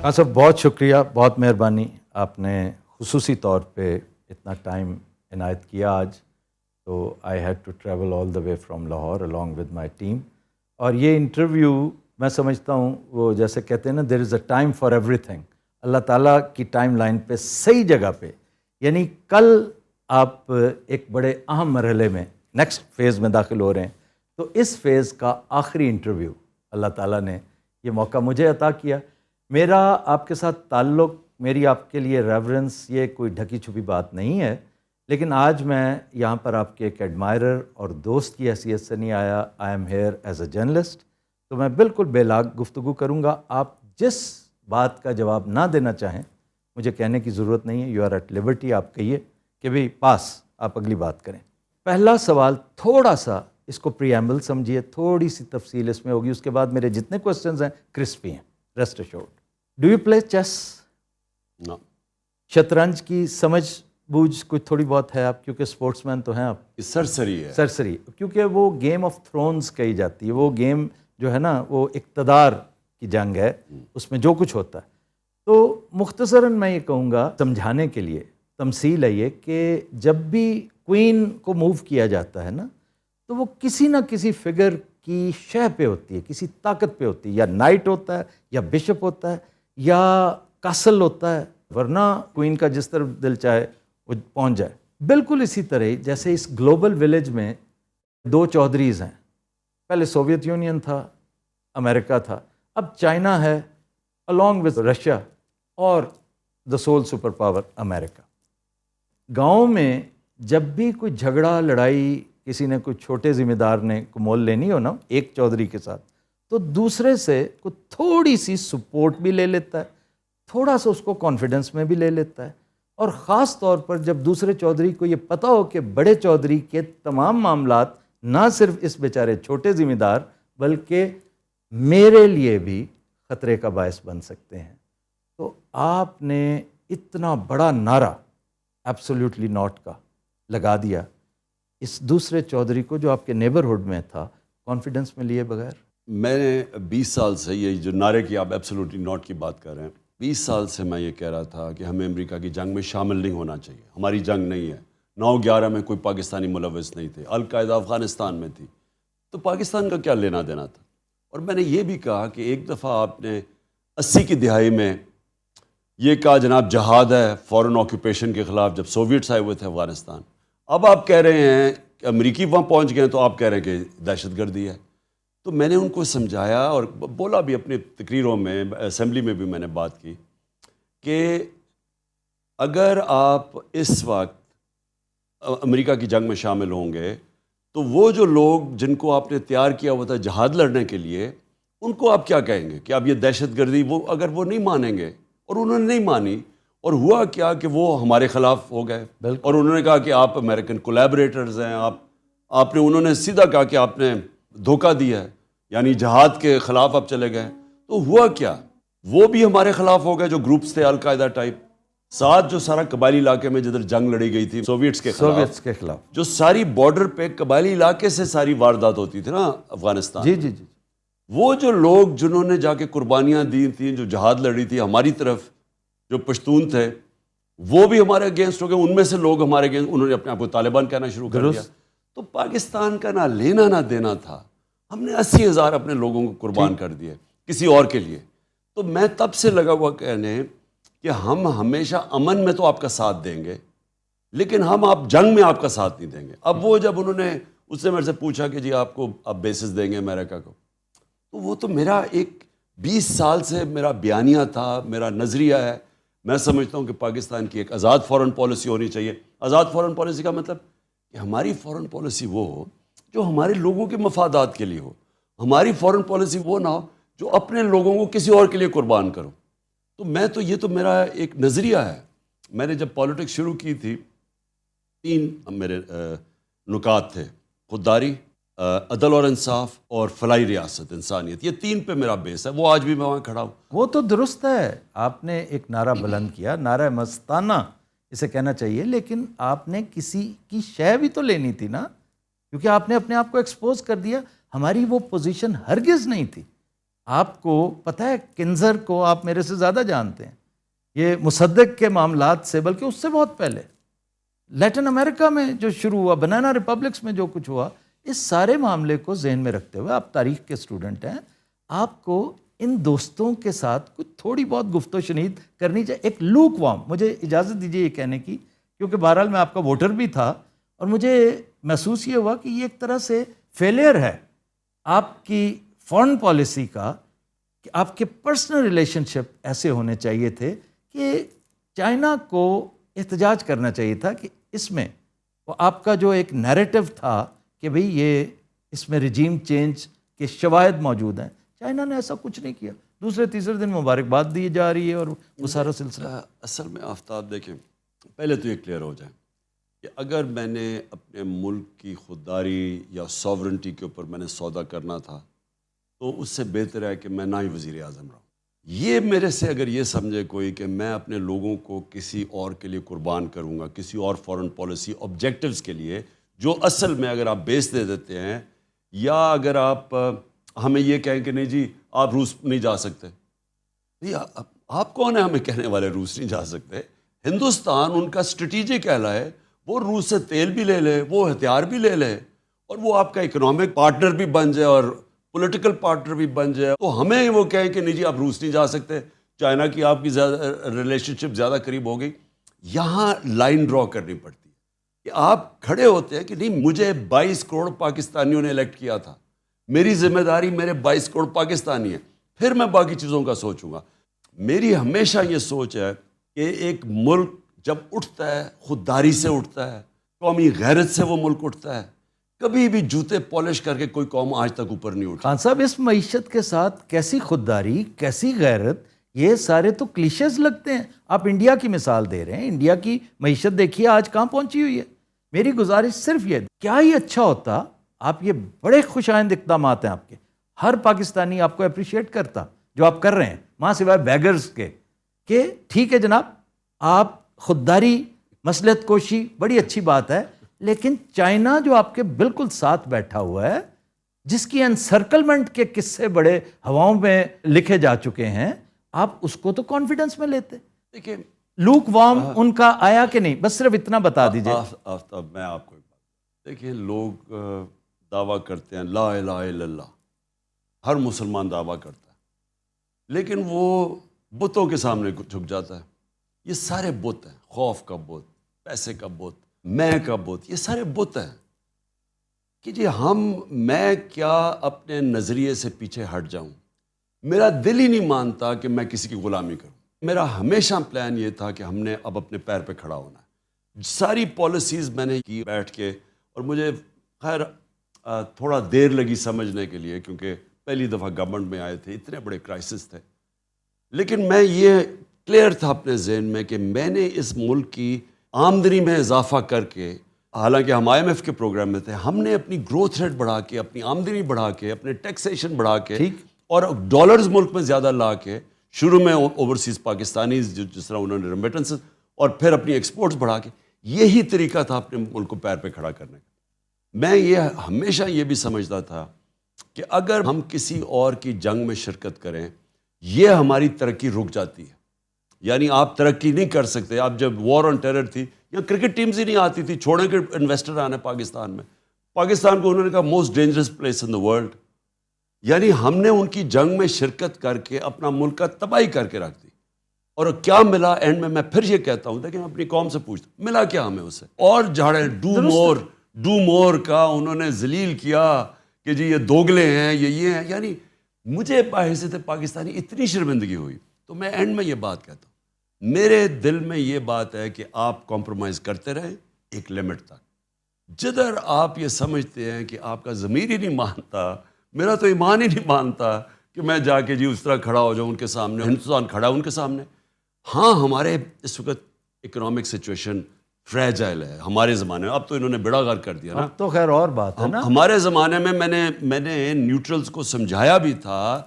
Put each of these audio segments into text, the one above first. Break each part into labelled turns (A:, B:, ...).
A: ہاں سر، بہت شکریہ، بہت مہربانی، آپ نے خصوصی طور پہ اتنا ٹائم عنایت کیا آج. تو I had to travel all the way from Lahore along with my team. اور یہ انٹرویو میں سمجھتا ہوں وہ جیسے کہتے ہیں نا there is a time for everything. اللہ تعالیٰ کی ٹائم لائن پہ صحیح جگہ پہ، یعنی کل آپ ایک بڑے اہم مرحلے میں نیکسٹ فیز میں داخل ہو رہے ہیں. تو اس فیز کا آخری انٹرویو اللہ تعالیٰ نے یہ موقع مجھے عطا کیا. میرا آپ کے ساتھ تعلق، میری آپ کے لیے ریورنس، یہ کوئی ڈھکی چھپی بات نہیں ہے، لیکن آج میں یہاں پر آپ کے ایک ایڈمائرر اور دوست کی حیثیت سے نہیں آیا. I am here as a journalist. تو میں بالکل بے لاگ گفتگو کروں گا. آپ جس بات کا جواب نہ دینا چاہیں مجھے کہنے کی ضرورت نہیں ہے. You are at liberty. آپ کہیے کہ بھئی پاس، آپ اگلی بات کریں. پہلا سوال تھوڑا سا اس کو پریامبل سمجھیے، تھوڑی سی تفصیل اس میں ہوگی، اس کے بعد میرے جتنے کوسچنز ہیں کرسپی ہیں، rest assured. Do you play chess?
B: No.
A: شطرنج کی سمجھ بوجھ کچھ تھوڑی بہت ہے آپ، کیونکہ سپورٹس مین تو ہیں آپ.
B: سرسری ہے.
A: سرسری، کیونکہ وہ گیم آف تھرونز کہی جاتی ہے. وہ گیم جو ہے نا وہ اقتدار کی جنگ ہے، اس میں جو کچھ ہوتا ہے. تو مختصراً میں یہ کہوں گا سمجھانے کے لیے، تمثیل ہے یہ کہ جب بھی کوئین کو موو کیا جاتا ہے نا تو وہ کسی نہ کسی فگر کی شہ پہ ہوتی ہے، کسی طاقت پہ ہوتی ہے. یا نائٹ ہوتا ہے، یا بشپ ہوتا ہے، یا کاسل ہوتا ہے، ورنہ کوئین کا جس طرف دل چاہے وہ پہنچ جائے. بالکل اسی طرح جیسے اس گلوبل ولیج میں دو چودھریز ہیں. پہلے سوویت یونین تھا، امریکہ تھا، اب چائنا ہے along with رشیا، اور دا سول سپر پاور امریکہ. گاؤں میں جب بھی کوئی جھگڑا لڑائی کسی نے کوئی چھوٹے ذمہ دار نے کو مول لینی ہو نا ایک چودھری کے ساتھ، تو دوسرے سے کوئی تھوڑی سی سپورٹ بھی لے لیتا ہے، تھوڑا سا اس کو کانفیڈنس میں بھی لے لیتا ہے. اور خاص طور پر جب دوسرے چودھری کو یہ پتہ ہو کہ بڑے چودھری کے تمام معاملات نہ صرف اس بیچارے چھوٹے ذمہ دار بلکہ میرے لیے بھی خطرے کا باعث بن سکتے ہیں. تو آپ نے اتنا بڑا نعرہ ایبسولیوٹلی ناٹ کا لگا دیا اس دوسرے چودھری کو جو آپ کے نیبرہڈ میں تھا، کانفیڈنس میں لیے بغیر.
B: میں نے 20 سال سے یہ جو نعرے کی آپ ایبسولوٹلی ناٹ کی بات کر رہے ہیں، 20 سال سے میں یہ کہہ رہا تھا کہ ہمیں امریکہ کی جنگ میں شامل نہیں ہونا چاہیے. ہماری جنگ نہیں ہے. 9/11 میں کوئی پاکستانی ملوث نہیں تھے. القاعدہ افغانستان میں تھی، تو پاکستان کا کیا لینا دینا تھا. اور میں نے یہ بھی کہا کہ ایک دفعہ آپ نے 80 کی دہائی میں یہ کہا جناب جہاد ہے فورن آکوپیشن کے خلاف، جب سوویٹس آئے ہوئے تھے افغانستان. اب آپ کہہ رہے ہیں کہ امریکی وہاں پہنچ گئے ہیں تو آپ کہہ رہے ہیں کہ دہشت گردی ہے. تو میں نے ان کو سمجھایا اور بولا بھی اپنی تقریروں میں، اسمبلی میں بھی میں نے بات کی کہ اگر آپ اس وقت امریکہ کی جنگ میں شامل ہوں گے تو وہ جو لوگ جن کو آپ نے تیار کیا ہوا تھا جہاد لڑنے کے لیے، ان کو آپ کیا کہیں گے کہ اب یہ دہشت گردی، وہ اگر وہ نہیں مانیں گے، اور انہوں نے نہیں مانی، اور ہوا کیا کہ وہ ہمارے خلاف ہو گئے. اور انہوں نے کہا کہ آپ امریکن کولیبریٹرز ہیں. آپ نے، انہوں نے سیدھا کہا کہ آپ نے دھوکہ دیا ہے، یعنی جہاد کے خلاف آپ چلے گئے. تو ہوا کیا، وہ بھی ہمارے خلاف ہو گئے جو گروپس تھے القاعدہ ٹائپ. ساتھ جو سارا قبائلی علاقے میں جدھر جنگ لڑی گئی تھی سوویٹس کے خلاف، جو ساری بارڈر پہ قبائلی علاقے سے ساری واردات ہوتی تھی نا افغانستان.
A: جی جی جی.
B: وہ جو لوگ جنہوں نے جا کے قربانیاں دی تھیں، جو جہاد لڑی تھی ہماری طرف، جو پشتون تھے، وہ بھی ہمارے اگینسٹ ہو گئے. ان میں سے لوگ ہمارے اگینسٹ، انہوں نے اپنے آپ کو طالبان کہنا شروع کر دیا. تو پاکستان کا نہ لینا نہ دینا تھا. ہم نے 80,000 اپنے لوگوں کو قربان کر دیے کسی اور کے لیے. تو میں تب سے لگا ہوا کہنے کہ ہم ہمیشہ امن میں تو آپ کا ساتھ دیں گے، لیکن ہم آپ جنگ میں آپ کا ساتھ نہیں دیں گے. اب وہ جب انہوں نے اس سے میرے سے پوچھا کہ جی آپ کو آپ بیسز دیں گے امریکہ کو، تو وہ تو میرا ایک 20 سال سے میرا بیانیہ تھا، میرا نظریہ ہے. میں سمجھتا ہوں کہ پاکستان کی ایک آزاد فورن پالیسی ہونی چاہیے. آزاد فورن پالیسی کا مطلب کہ ہماری فورن پالیسی وہ ہو جو ہمارے لوگوں کے مفادات کے لیے ہو. ہماری فورن پالیسی وہ نہ ہو جو اپنے لوگوں کو کسی اور کے لیے قربان کرو. تو میں تو یہ تو میرا ایک نظریہ ہے. میں نے جب پالیٹکس شروع کی تھی 3 میرے نکات تھے: خودداری، عدل اور انصاف، اور فلاحی ریاست، انسانیت. یہ 3 پہ میرا بیس ہے. وہ آج بھی میں وہاں کھڑا ہوں.
A: وہ تو درست ہے. آپ نے ایک نعرہ بلند کیا، نعرہ مستانہ اسے کہنا چاہیے، لیکن آپ نے کسی کی شے بھی تو لینی تھی نا، کیونکہ آپ نے اپنے آپ کو ایکسپوز کر دیا. ہماری وہ پوزیشن ہرگز نہیں تھی آپ کو پتہ ہے کنزر کو آپ میرے سے زیادہ جانتے ہیں، یہ مصدق کے معاملات سے بلکہ اس سے بہت پہلے لیٹن امریکہ میں جو شروع ہوا، بنانا ریپبلکس میں جو کچھ ہوا، اس سارے معاملے کو ذہن میں رکھتے ہوئے آپ تاریخ کے اسٹوڈنٹ ہیں، آپ کو ان دوستوں کے ساتھ کچھ تھوڑی بہت گفت و شنید کرنی چاہیے. ایک لوک وارم، مجھے اجازت دیجیے یہ کہنے کی، کیونکہ بہرحال میں آپ کا ووٹر بھی تھا اور مجھے محسوس یہ ہوا کہ یہ ایک طرح سے فیلئر ہے آپ کی فارن پالیسی کا، کہ آپ کے پرسنل ریلیشن شپ ایسے ہونے چاہیے تھے کہ چائنا کو احتجاج کرنا چاہیے تھا کہ اس میں وہ آپ کا جو ایک نیریٹو تھا کہ بھئی یہ اس میں رجیم چینج کے شواہد موجود ہیں، چائنا نے ایسا کچھ نہیں کیا. دوسرے تیسرے دن مبارکباد دی جا رہی ہے اور وہ سارا سلسلہ.
B: اصل میں آفتاب دیکھیں، پہلے تو یہ کلیئر ہو جائے کہ اگر میں نے اپنے ملک کی خودداری یا ساورنٹی کے اوپر میں نے سودا کرنا تھا تو اس سے بہتر ہے کہ میں نہ ہی وزیر اعظم رہوں. یہ میرے سے اگر یہ سمجھے کوئی کہ میں اپنے لوگوں کو کسی اور کے لیے قربان کروں گا، کسی اور فارن پالیسی آبجیکٹیوز کے لیے، جو اصل میں اگر آپ بیس دے دیتے ہیں، یا اگر آپ ہمیں یہ کہیں کہ نہیں جی آپ روس نہیں جا سکتے، آپ کون ہیں ہمیں کہنے والے روس نہیں جا سکتے؟ ہندوستان ان کا اسٹریٹجک ایلا ہے، وہ روس سے تیل بھی لے لے، وہ ہتھیار بھی لے لے، اور وہ آپ کا اکنامک پارٹنر بھی بن جائے اور پولیٹیکل پارٹنر بھی بن جائے، تو ہمیں وہ کہیں کہ نہیں جی آپ روس نہیں جا سکتے، چائنا کی آپ کی ریلیشن شپ زیادہ قریب ہو گئی. یہاں لائن ڈرا کرنی پڑتی ہے کہ آپ کھڑے ہوتے ہیں کہ نہیں، مجھے 22 کروڑ پاکستانیوں نے الیکٹ کیا تھا، میری ذمہ داری میرے 22 کروڑ پاکستانی ہیں، پھر میں باقی چیزوں کا سوچوں گا. میری ہمیشہ یہ سوچ ہے کہ ایک ملک جب اٹھتا ہے خودداری سے اٹھتا ہے، قومی غیرت سے وہ ملک اٹھتا ہے. کبھی بھی جوتے پالش کر کے کوئی قوم آج تک اوپر نہیں اٹھی.
A: خان صاحب، اس معیشت کے ساتھ کیسی خودداری، کیسی غیرت، یہ سارے تو کلیشز لگتے ہیں. آپ انڈیا کی مثال دے رہے ہیں، انڈیا کی معیشت دیکھیے آج کہاں پہنچی ہوئی ہے. میری گزارش صرف یہ، کیا ہی اچھا ہوتا، آپ یہ بڑے خوش آئند اقدامات ہیں آپ کے، ہر پاکستانی آپ کو اپریشیٹ کرتا جو آپ کر رہے ہیں، ماں سوائے بیگرز کے، کہ ٹھیک ہے جناب آپ خودداری، مصلحت کوشی بڑی اچھی بات ہے، لیکن چائنا جو آپ کے بالکل ساتھ بیٹھا ہوا ہے، جس کی انسرکلمنٹ کے قصے بڑے ہواؤں میں لکھے جا چکے ہیں، آپ اس کو تو کانفیڈنس میں لیتے.
B: دیکھیں
A: لوک وارم ان کا آیا کہ نہیں، بس صرف اتنا بتا دیجئے.
B: آفتاب میں آپ کو ایک بات، دیکھیں لوگ دعویٰ کرتے ہیں لا الہ الا اللہ، ہر مسلمان دعویٰ کرتا ہے، لیکن وہ بتوں کے سامنے جھک جاتا ہے. یہ سارے بت ہیں، خوف کا بت، پیسے کا بت، میں کا بت، یہ سارے بت ہیں کہ جی میں کیا اپنے نظریے سے پیچھے ہٹ جاؤں. میرا دل ہی نہیں مانتا کہ میں کسی کی غلامی کروں. میرا ہمیشہ پلان یہ تھا کہ ہم نے اب اپنے پیر پہ کھڑا ہونا ہے. ساری پالیسیز میں نے کی بیٹھ کے، اور مجھے خیر تھوڑا دیر لگی سمجھنے کے لیے، کیونکہ پہلی دفعہ گورنمنٹ میں آئے تھے، اتنے بڑے کرائسس تھے، لیکن میں یہ کلیئر تھا اپنے ذہن میں کہ میں نے اس ملک کی آمدنی میں اضافہ کر کے، حالانکہ ہم آئی ایم ایف کے پروگرام میں تھے، ہم نے اپنی گروتھ ریٹ بڑھا کے، اپنی آمدنی بڑھا کے، اپنے ٹیکسیشن بڑھا کے، اور ڈالرز ملک میں زیادہ لا کے، شروع میں اوورسیز پاکستانیز جس طرح انہوں نے ریمیٹنسز، اور پھر اپنی ایکسپورٹس بڑھا کے، یہی طریقہ تھا اپنے ملک کو پیر پہ کھڑا کرنے کا. میں یہ ہمیشہ یہ بھی سمجھتا تھا کہ اگر ہم کسی اور کی جنگ میں شرکت کریں، یہ ہماری ترقی رک جاتی ہے. یعنی آپ ترقی نہیں کر سکتے. آپ جب وار آن ٹیرر تھی، یا کرکٹ ٹیمز ہی نہیں آتی تھی، چھوڑیں کہ انویسٹر آنے پاکستان میں، پاکستان کو انہوں نے کہا most dangerous place in the world. یعنی ہم نے ان کی جنگ میں شرکت کر کے اپنا ملک کا تباہی کر کے رکھ دی. اور کیا ملا اینڈ میں پھر یہ کہتا ہوں، دیکھیں اپنی قوم سے پوچھتا ہوں ملا کیا ہمیں اسے؟ اور جھاڑے ڈو مور کا انہوں نے ذلیل کیا کہ جی یہ دوگلے ہیں، یہ ہیں. یعنی مجھے بحیثیت پاکستانی اتنی شرمندگی ہوئی. تو میں اینڈ میں یہ بات کہتا ہوں، میرے دل میں یہ بات ہے کہ آپ کمپرومائز کرتے رہیں ایک لمٹ تک. جدھر آپ یہ سمجھتے ہیں کہ آپ کا ضمیر ہی نہیں مانتا، میرا تو ایمان ہی نہیں مانتا کہ میں جا کے جی اس طرح کھڑا ہو جاؤں ان کے سامنے. ہندوستان کھڑا ان کے سامنے. ہاں ہمارے اس وقت اکنامک سچویشن فریجائل ہے ہمارے زمانے میں. اب تو انہوں نے بیڑا غرق کر دیا نا.
A: اب تو خیر اور بات ہے نا.
B: ہمارے زمانے میں میں نے نیوٹرلز کو سمجھایا بھی تھا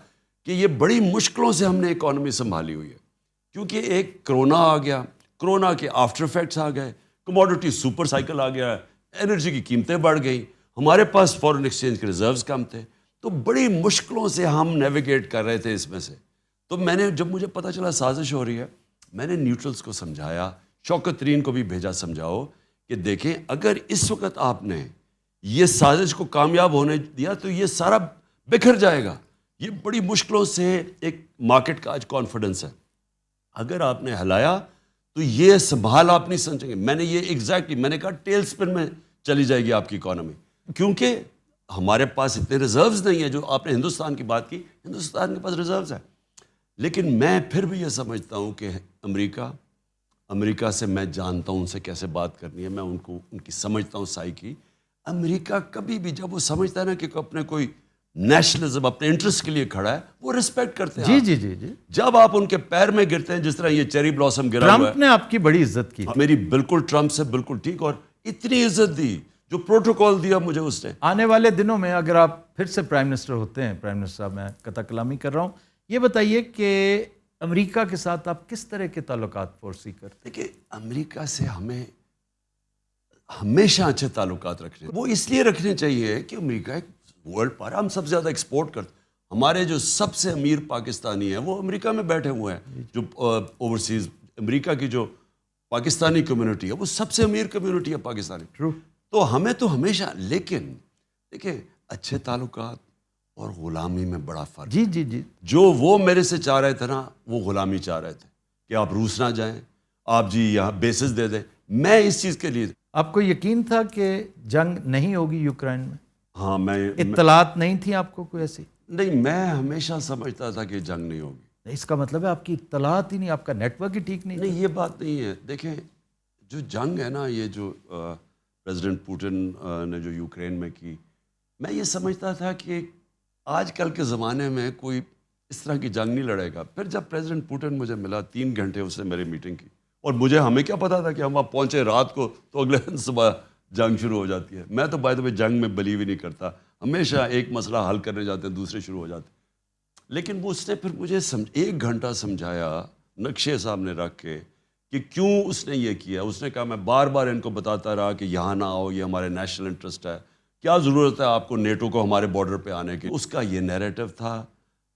B: کہ یہ بڑی مشکلوں سے ہم نے اکانومی سنبھالی ہوئی ہے، کیونکہ ایک کرونا آ گیا، کرونا کے آفٹر افیکٹس آ گئے، کموڈٹی سپر سائیکل آ گیا، انرجی کی قیمتیں بڑھ گئیں، ہمارے پاس فارن ایکسچینج کے ریزروز کم تھے. تو بڑی مشکلوں سے ہم نیویگیٹ کر رہے تھے اس میں سے. تو میں نے جب مجھے پتہ چلا سازش ہو رہی ہے, میں نے نیوٹرلز کو سمجھایا, شوکت ترین کو بھی بھیجا سمجھاؤ کہ دیکھیں اگر اس وقت آپ نے یہ سازش کو کامیاب ہونے دیا تو یہ سارا بکھر جائے گا. یہ بڑی مشکلوں سے ایک مارکیٹ کا آج کانفیڈنس ہے, اگر آپ نے ہلایا تو یہ سنبھال آپ نہیں سمجھیں گے. میں نے یہ ایگزیکٹلی میں نے کہا ٹیل اسپن میں چلی جائے گی آپ کی اکانومی, کیونکہ ہمارے پاس اتنے ریزروز نہیں ہیں. جو آپ نے ہندوستان کی بات کی, ہندوستان کے پاس ریزروز ہیں, لیکن میں پھر بھی یہ سمجھتا ہوں کہ امریکہ سے میں جانتا ہوں ان سے کیسے بات کرنی ہے, میں ان کی سمجھتا ہوں سائیکی. امریکہ کبھی بھی جب وہ سمجھتا ہے نا کہ اپنے کوئی نیشنلزم اپنے انٹرسٹ کے لیے کھڑا ہے, وہ ریسپیکٹ کرتے ہیں.
A: جی جی جی جی.
B: جب آپ ان کے پیر میں گرتے ہیں, جس طرح یہ چیری بلاسم گرا ہوا ہے,
A: ٹرمپ نے آپ کی بڑی عزت کی,
B: میری بالکل ٹرمپ سے بالکل ٹھیک, اور اتنی عزت دی, جو پروٹوکول دیا مجھے اس نے.
A: آنے والے دنوں میں اگر آپ پھر سے پرائم منسٹر ہوتے ہیں, پرائم منسٹر صاحب میں قطع کلامی کر رہا ہوں, یہ بتائیے کہ امریکہ کے ساتھ آپ کس طرح کے تعلقات فورسی کرتے ہیں؟
B: دیکھیے امریکہ سے ہمیں ہمیشہ اچھے تعلقات رکھنے, وہ اس لیے رکھنے چاہیے کہ امریکہ ایک ورلڈ پر ہم سب سے زیادہ ایکسپورٹ کرتے. ہمارے جو سب سے امیر پاکستانی ہیں وہ امریکہ میں بیٹھے ہوئے ہیں, جو اوورسیز امریکہ کی جو پاکستانی کمیونٹی ہے وہ سب سے امیر کمیونٹی ہے پاکستانی.
A: ٹرو.
B: تو ہمیں تو ہمیشہ, لیکن دیکھیں اچھے تعلقات اور غلامی میں بڑا فرق.
A: جی جی جی.
B: جو وہ میرے سے چاہ رہے تھے نا, وہ غلامی چاہ رہے تھے کہ آپ روس نہ جائیں, آپ جی یہاں بیسز دے دیں. میں اس چیز کے لیے,
A: آپ کو یقین تھا کہ جنگ نہیں ہوگی یوکرائن میں؟
B: ہاں میں
A: اطلاعات نہیں تھی آپ کو کوئی ایسی؟
B: نہیں, میں ہمیشہ سمجھتا تھا کہ جنگ نہیں ہوگی.
A: اس کا مطلب ہے آپ کی اطلاعات ہی نہیں, آپ کا نیٹ ورک ہی ٹھیک نہیں.
B: نہیں, یہ بات نہیں ہے. دیکھیں جو جنگ ہے نا, یہ جو پریزیڈنٹ پوٹن نے جو یوکرین میں کی, میں یہ سمجھتا تھا کہ آج کل کے زمانے میں کوئی اس طرح کی جنگ نہیں لڑے گا. پھر جب پریزیڈنٹ پوٹن مجھے ملا, 3 گھنٹے اس نے میری میٹنگ کی, اور ہمیں کیا پتا تھا کہ ہم وہاں پہنچے رات کو تو اگلے دن صبح جنگ شروع ہو جاتی ہے. میں تو بائی دا وے جنگ میں بلیو ہی نہیں کرتا, ہمیشہ ایک مسئلہ حل کرنے جاتے ہیں دوسرے شروع ہو جاتے ہیں. لیکن وہ اس نے پھر مجھے 1 گھنٹہ سمجھایا نقشے سامنے رکھ کے کہ کیوں اس نے یہ کیا. اس نے کہا میں بار بار ان کو بتاتا رہا کہ یہاں نہ آؤ, یہ ہمارے نیشنل انٹرسٹ ہے, کیا ضرورت ہے آپ کو نیٹو کو ہمارے بارڈر پہ آنے کی. اس کا یہ نیریٹو تھا,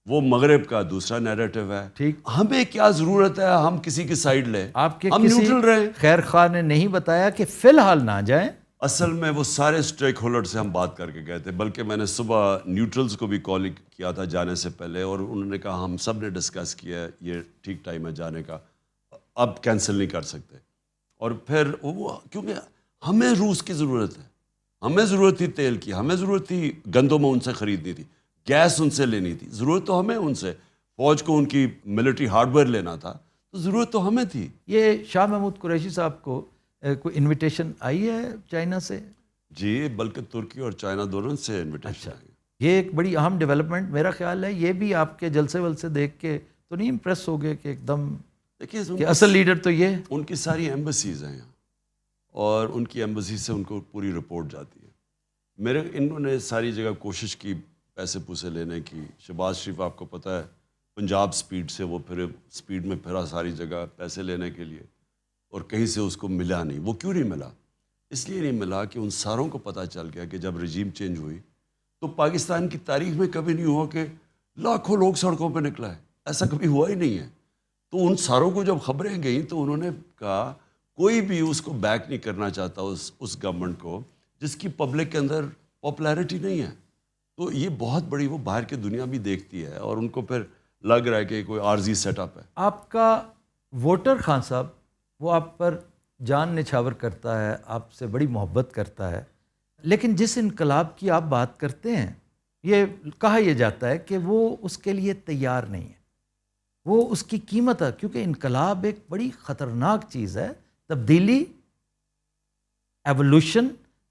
B: وہ مغرب کا دوسرا نیریٹو ہے.
A: ٹھیک.
B: ہمیں کیا ضرورت ہے ہم کسی کی سائیڈ لیں,
A: آپ کے
B: ہم
A: کسی
B: نیوٹرل رہیں.
A: خیر خواہ نے نہیں بتایا کہ فی الحال نہ جائیں؟
B: اصل میں وہ سارے اسٹیک ہولڈر سے ہم بات کر کے گئے تھے, بلکہ میں نے صبح نیوٹرلز کو بھی کال کیا تھا جانے سے پہلے, اور انہوں نے کہا ہم سب نے ڈسکس کیا ہے یہ ٹھیک ٹائم ہے جانے کا, اب کینسل نہیں کر سکتے. اور پھر وہ کیونکہ ہمیں روس کی ضرورت ہے, ہمیں ضرورت تھی تیل کی, ہمیں ضرورت تھی گندم ان سے خریدنی تھی, گیس ان سے لینی تھی, ضرورت تو ہمیں ان سے, فوج کو ان کی ملٹری ہارڈ ویئر لینا تھا, تو ضرورت تو ہمیں تھی.
A: یہ شاہ محمود قریشی صاحب کو کوئی انویٹیشن آئی ہے چائنا سے؟
B: جی, بلکہ ترکی اور چائنا دونوں سے انویٹیشن آئی.
A: یہ ایک بڑی اہم ڈیولپمنٹ میرا خیال ہے. یہ بھی آپ کے جلسے ولسے دیکھ کے تو نہیں امپریس ہو گئے کہ ایک دم
B: دیکھیے
A: کہ اصل لیڈر تو یہ؟
B: ان کی ساری ایمبیسیز ہیں یہاں, اور ان کی ایمبیسی سے ان کو پوری رپورٹ جاتی ہے. انہوں نے ساری جگہ کوشش کی پیسے پوسے لینے کی. شہباز شریف آپ کو پتہ ہے پنجاب سپیڈ سے وہ پھر سپیڈ میں پھرا ساری جگہ پیسے لینے کے لیے, اور کہیں سے اس کو ملا نہیں. وہ کیوں نہیں ملا؟ اس لیے نہیں ملا کہ ان ساروں کو پتہ چل گیا کہ جب رجیم چینج ہوئی تو پاکستان کی تاریخ میں کبھی نہیں ہوا کہ لاکھوں لوگ سڑکوں پہ نکلا ہے, ایسا کبھی ہوا ہی نہیں ہے. تو ان ساروں کو جب خبریں گئیں تو انہوں نے کہا کوئی بھی اس کو بیک نہیں کرنا چاہتا اس گورنمنٹ کو جس کی پبلک کے اندر پاپولیرٹی نہیں ہے. تو یہ بہت بڑی وہ باہر کی دنیا بھی دیکھتی ہے, اور ان کو پھر لگ رہا ہے کہ کوئی عارضی سیٹ اپ ہے.
A: آپ کا ووٹر خان صاحب وہ آپ پر جان نچھاور کرتا ہے, آپ سے بڑی محبت کرتا ہے, لیکن جس انقلاب کی آپ بات کرتے ہیں یہ کہا یہ جاتا ہے کہ وہ اس کے لیے تیار نہیں ہے, وہ اس کی قیمت ہے, کیونکہ انقلاب ایک بڑی خطرناک چیز ہے. تبدیلی, ایوولوشن,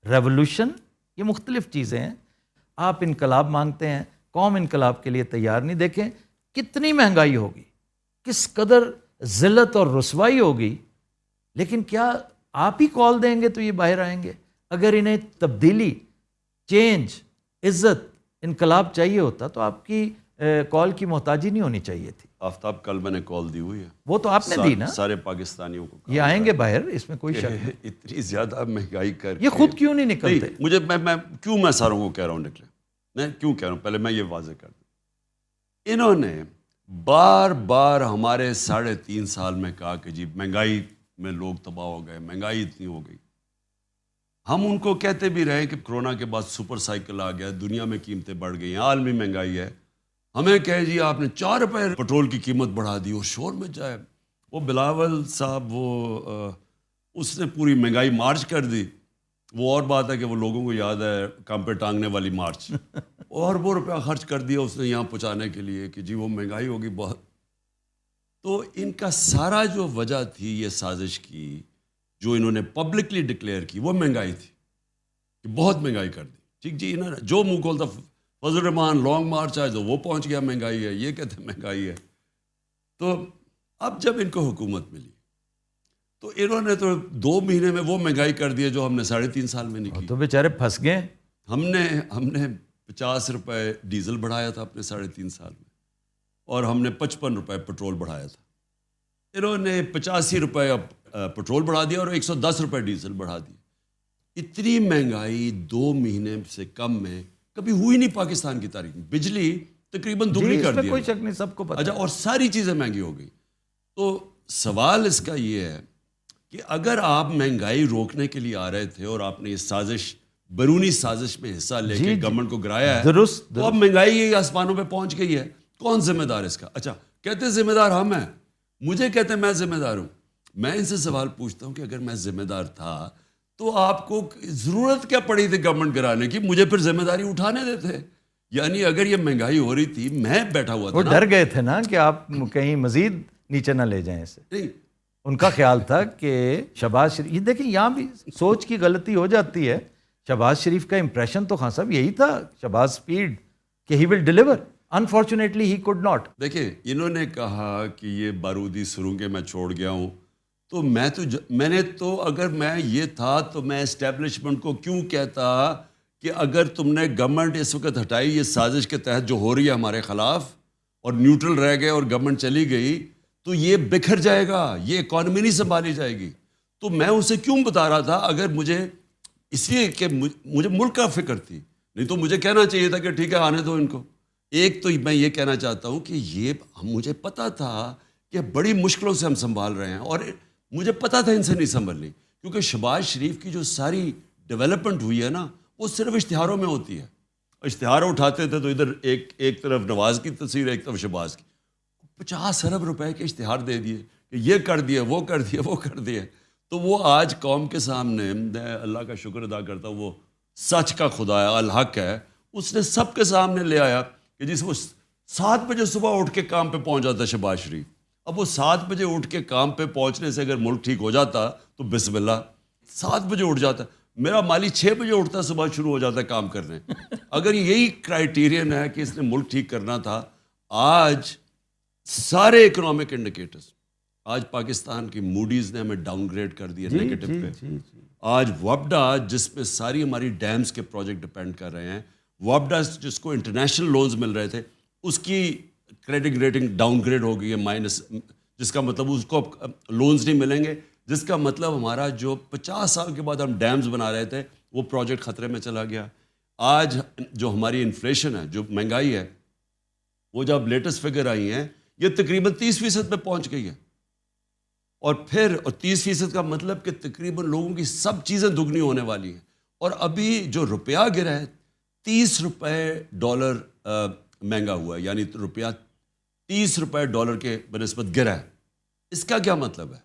A: ریولوشن, یہ مختلف چیزیں ہیں. آپ انقلاب مانگتے ہیں, قوم انقلاب کے لیے تیار نہیں. دیکھیں کتنی مہنگائی ہوگی, کس قدر ذلت اور رسوائی ہوگی, لیکن کیا آپ ہی کال دیں گے تو یہ باہر آئیں گے؟ اگر انہیں تبدیلی, چینج, عزت, انقلاب چاہیے ہوتا تو آپ کی کال کی محتاجی نہیں ہونی چاہیے تھی.
B: آفتاب کل میں نے کال دی ہوئی ہے,
A: وہ تو آپ نے دی نا,
B: سارے پاکستانیوں کو.
A: یہ آئیں گے باہر, اس میں کوئی شک نہیں.
B: اتنی زیادہ مہنگائی کر
A: یہ خود کیوں نہیں نکلتے؟
B: مجھے میں کیوں میں ساروں کو کہہ رہا ہوں نکلے, میں کیوں کہہ رہا ہوں، پہلے میں یہ واضح کر دوں، انہوں نے بار بار ہمارے 3.5 سال میں کہا کہ جی مہنگائی میں لوگ تباہ ہو گئے، مہنگائی اتنی ہو گئی. ہم ان کو کہتے بھی رہے کہ کرونا کے بعد سپر سائیکل آ گیا، دنیا میں قیمتیں بڑھ گئی ہیں، عالمی مہنگائی ہے. ہمیں کہے جی آپ نے 4 روپے پٹرول کی قیمت بڑھا دی اور شور میں جائے. وہ بلاول صاحب اس نے پوری مہنگائی مارچ کر دی. وہ اور بات ہے کہ وہ لوگوں کو یاد ہے کام پہ ٹانگنے والی مارچ، اور وہ روپیہ خرچ کر دیا اس نے یہاں پہنچانے کے لیے کہ جی وہ مہنگائی ہوگی بہت. تو ان کا سارا جو وجہ تھی یہ سازش کی جو انہوں نے پبلکلی ڈکلیئر کی وہ مہنگائی تھی کہ بہت مہنگائی کر دی. ٹھیک جی، انہوں نے جو منہ کھولتا فضل الرحمان لانگ مارچ آئے تو وہ پہنچ گیا مہنگائی ہے، یہ کہتے ہیں مہنگائی ہے. تو اب جب ان کو حکومت ملی تو انہوں نے تو 2 مہینے میں وہ مہنگائی کر دی جو ہم نے 3.5 سال میں نہیں کی.
A: تو بیچارے پھنس گئے.
B: ہم نے 50 روپے ڈیزل بڑھایا تھا اپنے 3.5 سال میں، اور ہم نے 55 روپے پٹرول بڑھایا تھا. انہوں نے 85 روپے پٹرول بڑھا دیا اور 110 روپے ڈیزل بڑھا دی. اتنی مہنگائی 2 مہینے سے کم میں کبھی ہوئی نہیں پاکستان کی تاریخ میں. بجلی تقریباً دگنی کر دی،
A: کوئی شک نہیں، سب کو پتہ.
B: اچھا، اور ساری چیزیں مہنگی ہو گئی. تو سوال اس کا یہ ہے کہ اگر آپ مہنگائی روکنے کے لیے آ رہے تھے اور آپ نے یہ سازش، بیرونی سازش میں حصہ لے کے گورنمنٹ کو گرایا ہے،
A: درست،
B: تو اب مہنگائی آسمانوں پہ پہنچ گئی ہے. کون ذمہ دار اس کا؟ اچھا، کہتے ذمہ دار ہم ہیں، مجھے کہتے ہیں میں ذمہ دار ہوں. میں ان سے سوال پوچھتا ہوں کہ اگر میں ذمہ دار تھا تو آپ کو ضرورت کیا پڑی تھی گورنمنٹ گرانے کی؟ مجھے پھر ذمہ داری اٹھانے دیتے. یعنی اگر یہ مہنگائی ہو رہی تھی، میں بیٹھا ہوا تھا،
A: وہ ڈر گئے تھے نا کہ آپ کہیں مزید نیچے نہ لے جائیں اسے.
B: نہیں،
A: ان کا خیال تھا کہ شہباز شریف، یہ دیکھیں یہاں بھی سوچ کی غلطی ہو جاتی ہے. شہباز شریف کا امپریشن تو خان صاحب یہی تھا، شہباز اسپیڈ، کہ he will deliver. Unfortunately he could not.
B: دیکھیں انہوں نے کہا کہ یہ بارودی سرنگیں میں چھوڑ گیا ہوں. تو میں نے تو اگر میں یہ تھا تو میں اسٹیبلشمنٹ کو کیوں کہتا کہ اگر تم نے گورنمنٹ اس وقت ہٹائی یہ سازش کے تحت جو ہو رہی ہے ہمارے خلاف، اور نیوٹرل رہ گئے اور گورنمنٹ چلی گئی، تو یہ بکھر جائے گا، یہ اکانومی نہیں سنبھالی جائے گی. تو میں اسے کیوں بتا رہا تھا؟ اگر مجھے اس لیے کہ مجھے ملک کا فکر تھی، نہیں تو مجھے کہنا چاہیے تھا کہ ٹھیک ہے آنے دو ان کو. ایک تو میں یہ کہنا چاہتا ہوں کہ یہ مجھے پتا تھا کہ بڑی مشکلوں سے ہم سنبھال رہے ہیں، اور مجھے پتا تھا ان سے نہیں سنبھلنی، کیونکہ شہباز شریف کی جو ساری ڈیولپمنٹ ہوئی ہے نا وہ صرف اشتہاروں میں ہوتی ہے. اشتہار اٹھاتے تھے تو ادھر ایک طرف نواز کی تصویر، ایک طرف شہباز کی. 50 ارب روپے کے اشتہار دے دیے کہ یہ کر دیا، وہ کر دیا، وہ کر دیا. تو وہ آج قوم کے سامنے، میں اللہ کا شکر ادا کرتا ہوں، وہ سچ کا خدا ہے، الحق ہے، اس نے سب کے سامنے لے آیا کہ جس وہ 7 بجے صبح اٹھ کے کام پہ پہنچ جاتا ہے شہباز شریف. اب وہ 7 بجے اٹھ کے کام پہ پہنچنے سے اگر ملک ٹھیک ہو جاتا تو بسم اللہ، 7 بجے اٹھ جاتا. میرا مالی 6 بجے اٹھتا، صبح شروع ہو جاتا ہے کام کرنے. اگر یہی کرائیٹیرین ہے کہ اس نے ملک ٹھیک کرنا تھا، آج سارے اکنامک انڈیکیٹرز، آج پاکستان کی موڈیز نے ہمیں ڈاؤن گریڈ کر دیا نیگیٹو پہ. آج وابڈا، جس پہ ساری ہماری ڈیمز کے پروجیکٹ ڈپینڈ کر رہے ہیں، وابڈا جس کو انٹرنیشنل لونز مل رہے تھے، اس کی کریڈٹ ریٹنگ ڈاؤن گریڈ ہو گئی ہے مائنس، جس کا مطلب اس کو لونز نہیں ملیں گے، جس کا مطلب ہمارا جو 50 سال کے بعد ہم ڈیمز بنا رہے تھے وہ پروجیکٹ خطرے میں چلا گیا. آج جو ہماری انفلیشن ہے، جو مہنگائی ہے، وہ جب لیٹسٹ فگر آئی ہیں یہ تقریباً 30% پہ پہنچ گئی ہے. اور 30% کا مطلب کہ تقریباً لوگوں کی سب چیزیں دگنی ہونے والی ہیں. اور ابھی جو روپیہ گرا ہے 30 روپے ڈالر مہنگا ہوا ہے، یعنی روپیہ 30 روپے ڈالر کے بنسبت گرا ہے. اس کا کیا مطلب ہے؟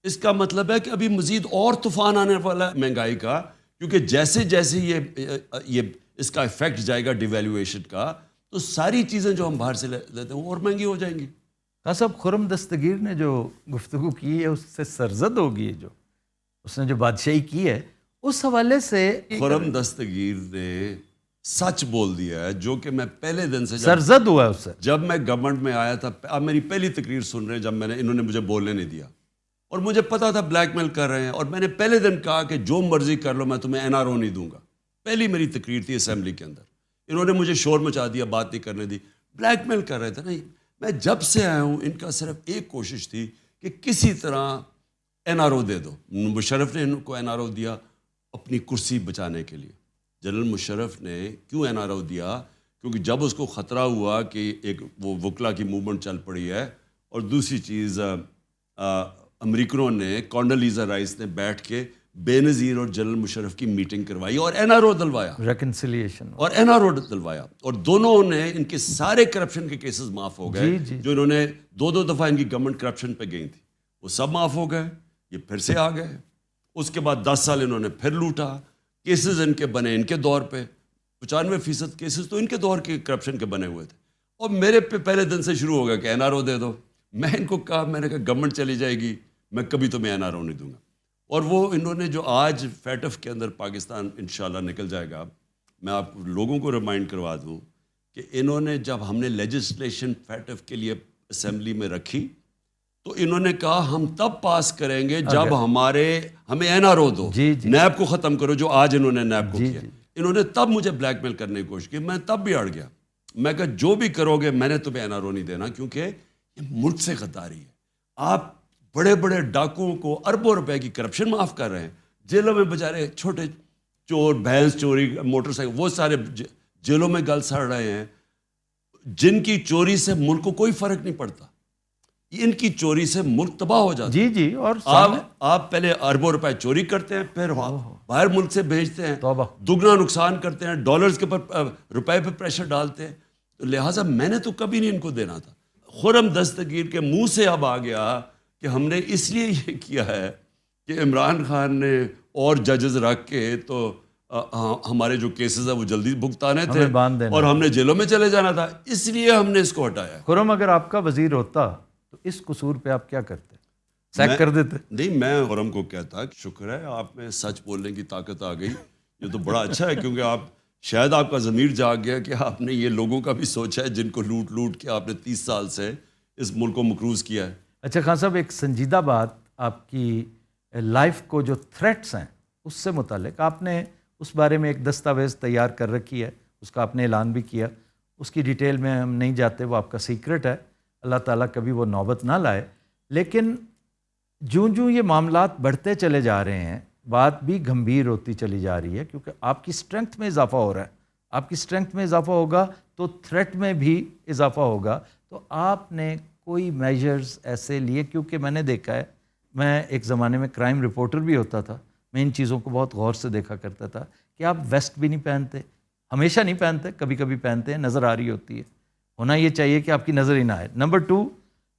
B: اس کا مطلب ہے کہ ابھی مزید اور طوفان آنے والا ہے مہنگائی کا، کیونکہ جیسے جیسے یہ اس کا افیکٹ جائے گا ڈیویلیویشن کا، تو ساری چیزیں جو ہم باہر سے لیتے ہیں وہ اور مہنگی ہو جائیں گی.
A: خان صاحب، خرم دستگیر نے جو گفتگو کی ہے اس سے سرزد ہوگی ہے، جو اس نے جو بادشاہی کی ہے اس حوالے سے.
B: خرم دستگیر نے سچ بول دیا ہے، جو کہ میں پہلے دن سے
A: سرزد ہوا ہے اس سے.
B: جب میں گورنمنٹ میں آیا تھا، آپ میری پہلی تقریر سن رہے ہیں جب انہوں نے مجھے بولنے نہیں دیا، اور مجھے پتا تھا بلیک میل کر رہے ہیں، اور میں نے پہلے دن کہا کہ جو مرضی کر لو میں تمہیں NRO نہیں دوں گا. پہلی میری تقریر تھی اسمبلی کے اندر، انہوں نے مجھے شور مچا دیا، بات نہیں کرنے دی، بلیک میل کر رہے تھے. نہیں، میں جب سے آیا ہوں ان کا صرف ایک کوشش تھی کہ کسی طرح NRO دے دو. مشرف نے ان کو NRO دیا اپنی کرسی بچانے کے لیے. جنرل مشرف نے کیوں NRO دیا کیونکہ جب اس کو خطرہ ہوا کہ ایک وہ وکلا کی موومنٹ چل پڑی ہے، اور دوسری چیز امریکنوں نے کونڈولیزا رائس نے بیٹھ کے بے نظیر اور جنرل مشرف کی میٹنگ کروائی اور این آر او دلوایا،
A: ریکنسیلیشن
B: اور این آر او دلوایا، اور دونوں نے ان کے سارے کرپشن کے کیسز معاف ہو گئے جو انہوں نے دو دفعہ ان کی گورنمنٹ کرپشن پہ گئی تھی، وہ سب معاف ہو گئے، یہ پھر سے آ گئے۔ اس کے بعد 10 سال انہوں نے پھر لوٹا، کیسز ان کے بنے ان کے دور پہ، 95% کیسز تو ان کے دور کے کرپشن کے بنے ہوئے تھے، اور میرے پہ پہلے دن سے شروع ہو گیا کہ این آر او دے دو۔ میں ان کو کہا، میں نے کہا گورنمنٹ چلی جائے گی، میں کبھی تمہیں این آر او نہیں دوں گا۔ اور وہ انہوں نے جو آج فیٹف کے اندر پاکستان انشاءاللہ نکل جائے گا، میں آپ لوگوں کو ریمائنڈ کروا دوں کہ انہوں نے جب ہم نے لیجسلیشن فیٹف کے لیے اسمبلی میں رکھی تو انہوں نے کہا ہم تب پاس کریں گے جب ہمیں این آر او دو، نیب کو ختم کرو، جو آج انہوں نے نیب کو کیا۔ انہوں نے تب مجھے بلیک میل کرنے کی کوشش کی، میں تب بھی اڑ گیا، میں کہا جو بھی کرو گے میں نے تمہیں این آر او نہیں دینا، کیونکہ یہ ملک سے غداری ہے۔ آپ بڑے بڑے ڈاکوؤں کو اربوں روپے کی کرپشن معاف کر رہے ہیں، جیلوں میں بیچارے چھوٹے چور، بھینس چوری، موٹر سائیکل، وہ سارے جیلوں میں گل سڑ رہے ہیں، جن کی چوری سے ملک کو کوئی فرق نہیں پڑتا، ان کی چوری سے ملک تباہ ہو جاتا ہے۔
A: اور
B: آپ پہلے اربوں روپے چوری کرتے ہیں، پھر باہر ملک سے بھیجتے ہیں، دگنا نقصان کرتے ہیں، ڈالرز کے اوپر روپے پہ پریشر ڈالتے ہیں، تو لہٰذا میں نے تو کبھی نہیں ان کو دینا تھا۔ خرم دستگیر کے منہ سے اب آ گیا کہ ہم نے اس لیے یہ کیا ہے کہ عمران خان نے اور ججز رکھ کے تو ہمارے جو کیسز ہیں وہ جلدی بھگتانے تھے اور ہم نے جیلوں میں چلے جانا تھا، اس لیے ہم نے اس کو ہٹایا۔
A: خرم اگر آپ کا وزیر ہوتا تو اس قصور پہ آپ کیا کرتے؟ سیک کر دیتے؟
B: نہیں، میں خرم کو کہتا کہ شکر ہے آپ میں سچ بولنے کی طاقت آ گئی، یہ تو بڑا اچھا ہے، کیونکہ آپ شاید آپ کا ضمیر جاگ گیا کہ آپ نے یہ لوگوں کا بھی سوچا ہے جن کو لوٹ لوٹ کے آپ نے 30 سال سے اس ملک کو مقروض کیا ہے۔
A: اچھا خان صاحب، ایک سنجیدہ بات آپ کی لائف کو جو تھریٹس ہیں اس سے متعلق، آپ نے اس بارے میں ایک دستاویز تیار کر رکھی ہے، اس کا آپ نے اعلان بھی کیا، اس کی ڈیٹیل میں ہم نہیں جاتے، وہ آپ کا سیکرٹ ہے، اللہ تعالیٰ کبھی وہ نوبت نہ لائے، لیکن جوں یہ معاملات بڑھتے چلے جا رہے ہیں، بات بھی گھمبیر ہوتی چلی جا رہی ہے، کیونکہ آپ کی اسٹرینتھ میں اضافہ ہو رہا ہے، آپ کی اسٹرینتھ میں اضافہ ہوگا تو تھریٹ میں بھی اضافہ ہوگا، تو آپ نے کوئی میجرز ایسے لیے؟ کیونکہ میں نے دیکھا ہے، میں ایک زمانے میں کرائم رپورٹر بھی ہوتا تھا، میں ان چیزوں کو بہت غور سے دیکھا کرتا تھا کہ آپ ویسٹ بھی نہیں پہنتے، ہمیشہ نہیں پہنتے، کبھی کبھی پہنتے ہیں، نظر آ رہی ہوتی ہے، ہونا یہ چاہیے کہ آپ کی نظر ہی نہ آئے۔ نمبر 2،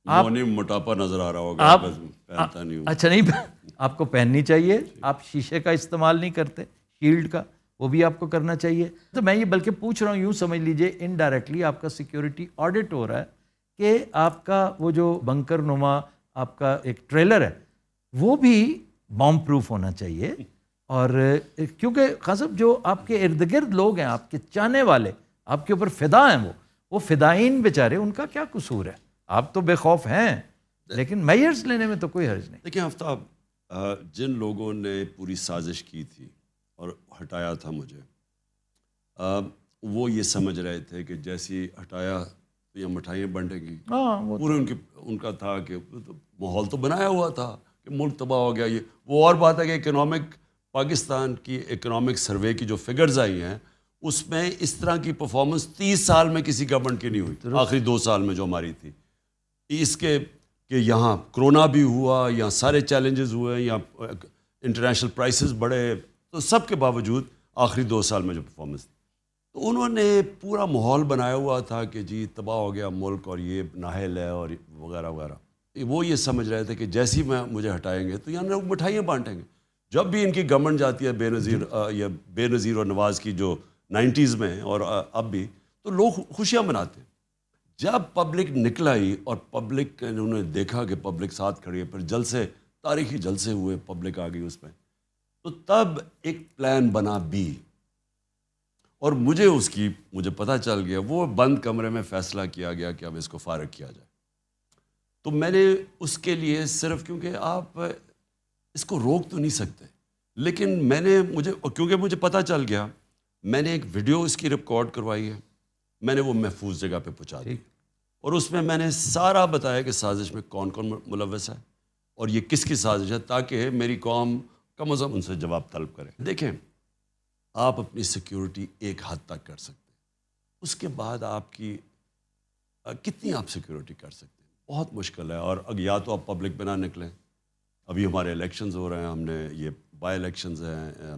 A: آپ
B: موٹاپا نظر آ رہا ہوگا، پہنتا نہیں ہوں۔
A: اچھا، نہیں، آپ کو پہننی چاہیے، آپ شیشے کا استعمال نہیں کرتے، شیلڈ کا، وہ بھی آپ کو کرنا چاہیے۔ تو میں یہ بلکہ پوچھ رہا ہوں، یوں سمجھ لیجئے انڈائریکٹلی آپ کا سیکیورٹی آڈٹ ہو رہا ہے کہ آپ کا وہ جو بنکر نما آپ کا ایک ٹریلر ہے وہ بھی بام پروف ہونا چاہیے، اور کیونکہ خان صاحب جو آپ کے ارد گرد لوگ ہیں، آپ کے چاہنے والے، آپ کے اوپر فدا ہیں، وہ فدائین بیچارے، ان کا کیا قصور ہے؟ آپ تو بے خوف ہیں، لیکن میئرز لینے میں تو کوئی حرج نہیں۔
B: دیکھیں آفتاب، جن لوگوں نے پوری سازش کی تھی اور ہٹایا تھا مجھے، وہ یہ سمجھ رہے تھے کہ جیسی ہٹایا تو یہ مٹھائیاں بنٹیں گی، پورے ان کا تھا کہ ماحول تو بنایا ہوا تھا کہ ملک تباہ ہو گیا۔ یہ وہ اور بات ہے کہ اکنامک، پاکستان کی اکنامک سروے کی جو فگرز آئی ہیں اس میں اس طرح کی پرفارمنس 30 سال میں کسی گورنمنٹ کی نہیں ہوئی، آخری 2 سال میں جو ہماری تھی، اس کے کہ یہاں کرونا بھی ہوا، یہاں سارے چیلنجز ہوئے، یہاں انٹرنیشنل پرائسز بڑھے، تو سب کے باوجود آخری 2 سال میں جو پرفارمنس، تو انہوں نے پورا ماحول بنایا ہوا تھا کہ جی تباہ ہو گیا ملک اور یہ نااہل ہے اور وغیرہ وغیرہ۔ وہ یہ سمجھ رہے تھے کہ جیسی میں مجھے ہٹائیں گے تو یہاں لوگ مٹھائیاں بانٹیں گے۔ جب بھی ان کی گورنمنٹ جاتی ہے بے نظیر اور نواز کی جو 90s میں اور اب بھی، تو لوگ خوشیاں مناتے ہیں۔ جب پبلک نکل آئی اور پبلک انہوں نے دیکھا کہ پبلک ساتھ کھڑی ہے، پھر جلسے، تاریخی جلسے ہوئے، پبلک آ گئی اس میں، تو تب ایک پلان بنا بی، اور مجھے پتہ چل گیا، وہ بند کمرے میں فیصلہ کیا گیا کہ اب اس کو فارغ کیا جائے۔ تو میں نے اس کے لیے صرف، کیونکہ آپ اس کو روک تو نہیں سکتے، لیکن کیونکہ مجھے پتہ چل گیا، میں نے ایک ویڈیو اس کی ریکارڈ کروائی ہے، میں نے وہ محفوظ جگہ پہ پہنچا دی، اور اس میں نے سارا بتایا کہ سازش میں کون کون ملوث ہے اور یہ کس کی سازش ہے، تاکہ میری قوم کم از کم ان سے جواب طلب کرے۔ دیکھیں، آپ اپنی سیکیورٹی ایک حد تک کر سکتے ہیں، اس کے بعد آپ کی کتنی آپ سیکیورٹی کر سکتے ہیں؟ بہت مشکل ہے. اور یا تو آپ پبلک میں نہ نکلیں. ابھی ہمارے الیکشنز ہو رہے ہیں, ہم نے یہ بائی الیکشنز ہیں